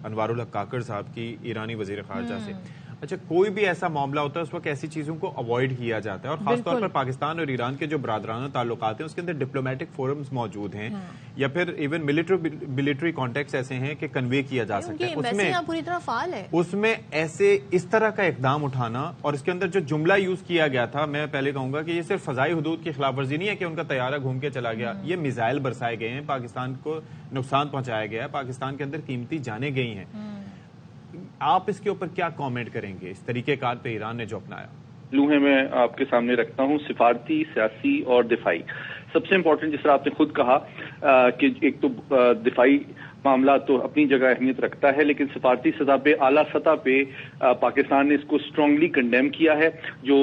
انوار الحق کاکڑ صاحب کی ایرانی وزیر خارجہ سے. اچھا کوئی بھی ایسا معاملہ ہوتا ہے اس وقت ایسی چیزوں کو اوائڈ کیا جاتا ہے اور خاص طور پر پاکستان اور ایران کے جو برادرانہ تعلقات ہیں اس کے اندر ڈپلومیٹک فورمز موجود ہیں یا پھر ایون ملٹری کانٹیکٹس ایسے ہیں کہ کنوے کیا جا سکتا ہے. پوری طرح فعال ہے اس میں ایسے اس طرح کا اقدام اٹھانا اور اس کے اندر جو جملہ یوز کیا گیا تھا میں پہلے کہوں گا کہ یہ صرف فضائی حدود کی خلاف ورزی نہیں ہے کہ ان کا طیارہ گھوم کے چلا گیا. یہ میزائل برسائے گئے ہیں پاکستان کو نقصان پہنچایا گیا ہے پاکستان کے اندر قیمتی جانیں گئی ہیں. آپ اس کے اوپر کیا کامنٹ کریں گے اس طریقہ کار پہ ایران نے جو اپنایا؟ لوہے میں آپ کے سامنے رکھتا ہوں سفارتی سیاسی اور دفاعی. سب سے امپورٹنٹ جس طرح آپ نے خود کہا کہ ایک تو دفاعی معاملہ تو اپنی جگہ اہمیت رکھتا ہے لیکن سفارتی سطح پہ اعلیٰ سطح پہ پاکستان نے اس کو اسٹرانگلی کنڈیم کیا ہے. جو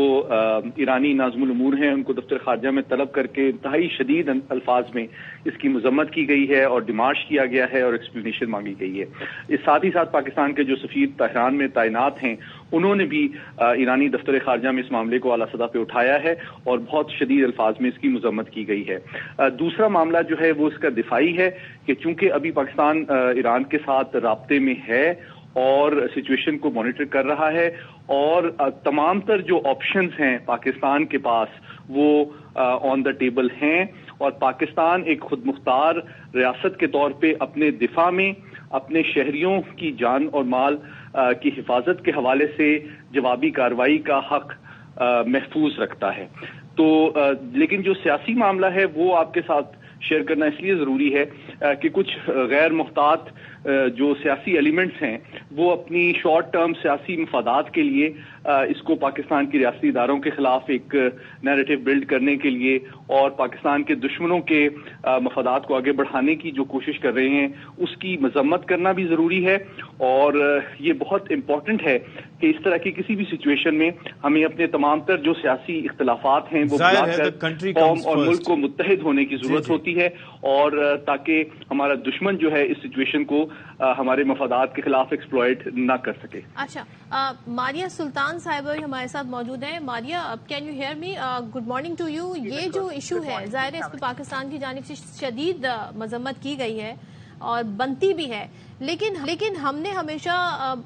ایرانی ناظم الامور ہیں ان کو دفتر خارجہ میں طلب کر کے انتہائی شدید الفاظ میں اس کی مذمت کی گئی ہے اور ڈیمانڈ کیا گیا ہے اور ایکسپلینیشن مانگی گئی ہے. اس ساتھ ہی ساتھ پاکستان کے جو سفیر تہران میں تعینات ہیں انہوں نے بھی ایرانی دفتر خارجہ میں اس معاملے کو اعلیٰ سطح پہ اٹھایا ہے اور بہت شدید الفاظ میں اس کی مذمت کی گئی ہے. دوسرا معاملہ جو ہے وہ اس کا دفاعی ہے کہ چونکہ ابھی پاکستان ایران کے ساتھ رابطے میں ہے اور سچویشن کو مانیٹر کر رہا ہے اور تمام تر جو آپشنز ہیں پاکستان کے پاس وہ آن دا ٹیبل ہیں اور پاکستان ایک خود مختار ریاست کے طور پہ اپنے دفاع میں اپنے شہریوں کی جان اور مال کی حفاظت کے حوالے سے جوابی کارروائی کا حق محفوظ رکھتا ہے. تو لیکن جو سیاسی معاملہ ہے وہ آپ کے ساتھ شیئر کرنا اس لیے ضروری ہے کہ کچھ غیر محتاط جو سیاسی ایلیمنٹس ہیں وہ اپنی شارٹ ٹرم سیاسی مفادات کے لیے اس کو پاکستان کی ریاستی اداروں کے خلاف ایک نیریٹو بلڈ کرنے کے لیے اور پاکستان کے دشمنوں کے مفادات کو آگے بڑھانے کی جو کوشش کر رہے ہیں اس کی مذمت کرنا بھی ضروری ہے. اور یہ بہت امپورٹنٹ ہے کہ اس طرح کی کسی بھی سچویشن میں ہمیں اپنے تمام تر جو سیاسی اختلافات ہیں وہ قوم اور ملک کو متحد ہونے کی ضرورت ہوتی ہے اور تاکہ ہمارا دشمن جو ہے اس سچویشن کو ہمارے مفادات کے خلاف ایکسپلوئٹ نہ کر سکے. اچھا ماریہ سلطان صاحب ہمارے ساتھ موجود ہیں. Maria can you hear me? Good morning to you. یہ جو ایشو ہے ظاہر ہے اس پہ پاکستان کی جانب سے شدید مذمت کی گئی ہے اور بنتی بھی ہے لیکن ہم نے ہمیشہ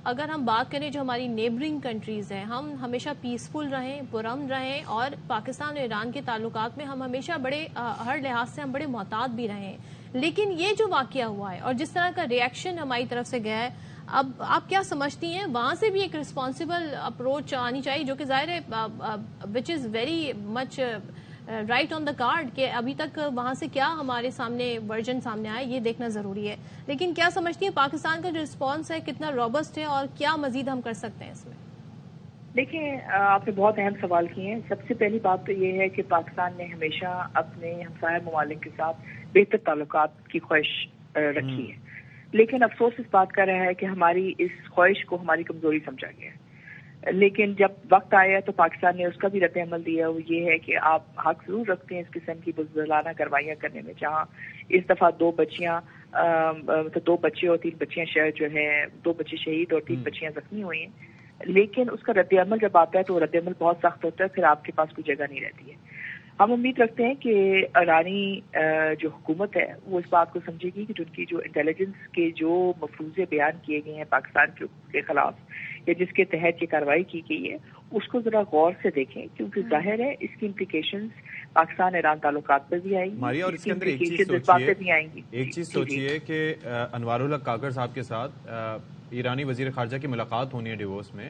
اگر ہم بات کریں جو ہماری نیبرنگ کنٹریز ہیں ہم ہمیشہ پیسفل رہیں پرامن رہیں اور پاکستان اور ایران کے تعلقات میں ہم ہمیشہ بڑے ہر لحاظ سے ہم بڑے محتاط بھی رہے ہیں. لیکن یہ جو واقعہ ہوا ہے اور جس طرح کا ریئیکشن ہماری طرف سے گیا ہے اب آپ کیا سمجھتی ہیں وہاں سے بھی ایک رسپانسبل اپروچ آنی چاہیے جو کہ ظاہر ہے which is very much right on the card کہ ابھی تک وہاں سے کیا ہمارے سامنے ورژن سامنے آئے یہ دیکھنا ضروری ہے. لیکن کیا سمجھتی ہیں پاکستان کا جو رسپانس ہے کتنا روبسٹ ہے اور کیا مزید ہم کر سکتے ہیں اس میں؟ دیکھیں آپ نے بہت اہم سوال کیے ہیں. سب سے پہلی بات تو یہ ہے کہ پاکستان نے ہمیشہ اپنے ہمسایہ ممالک کے ساتھ بہتر تعلقات کی خواہش رکھی ہے لیکن افسوس اس بات کا رہا ہے کہ ہماری اس خواہش کو ہماری کمزوری سمجھا گیا ہے. لیکن جب وقت آیا تو پاکستان نے اس کا بھی رد عمل دیا. وہ یہ ہے کہ آپ حق ضرور رکھتے ہیں اس قسم کی بزدلانہ کاروائیاں کرنے میں جہاں اس دفعہ 2 بچے اور 3 بچیاں جو ہیں 2 بچے شہید اور 3 بچیاں زخمی ہوئی ہیں. لیکن اس کا رد عمل جب آتا ہے تو رد عمل بہت سخت ہوتا ہے پھر آپ کے پاس کوئی جگہ نہیں رہتی ہے. ہم امید رکھتے ہیں کہ ایرانی جو حکومت ہے وہ اس بات کو سمجھے گی کہ ان کی جو انٹیلیجنس کے جو مفروضے بیان کیے گئے ہیں پاکستان کے خلاف یا جس کے تحت یہ کارروائی کی گئی ہے اس کو ذرا غور سے دیکھیں کیونکہ ظاہر ہے اس کی امپلیکیشنز پاکستان ایران تعلقات پر بھی آئیں گی. ماریا اور اس کے اندر ایک چیز سوچیے کہ انوار الحق کاکڑ صاحب کے ساتھ ایرانی وزیر خارجہ کی ملاقات ہونی ہے ڈیووس میں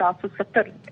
770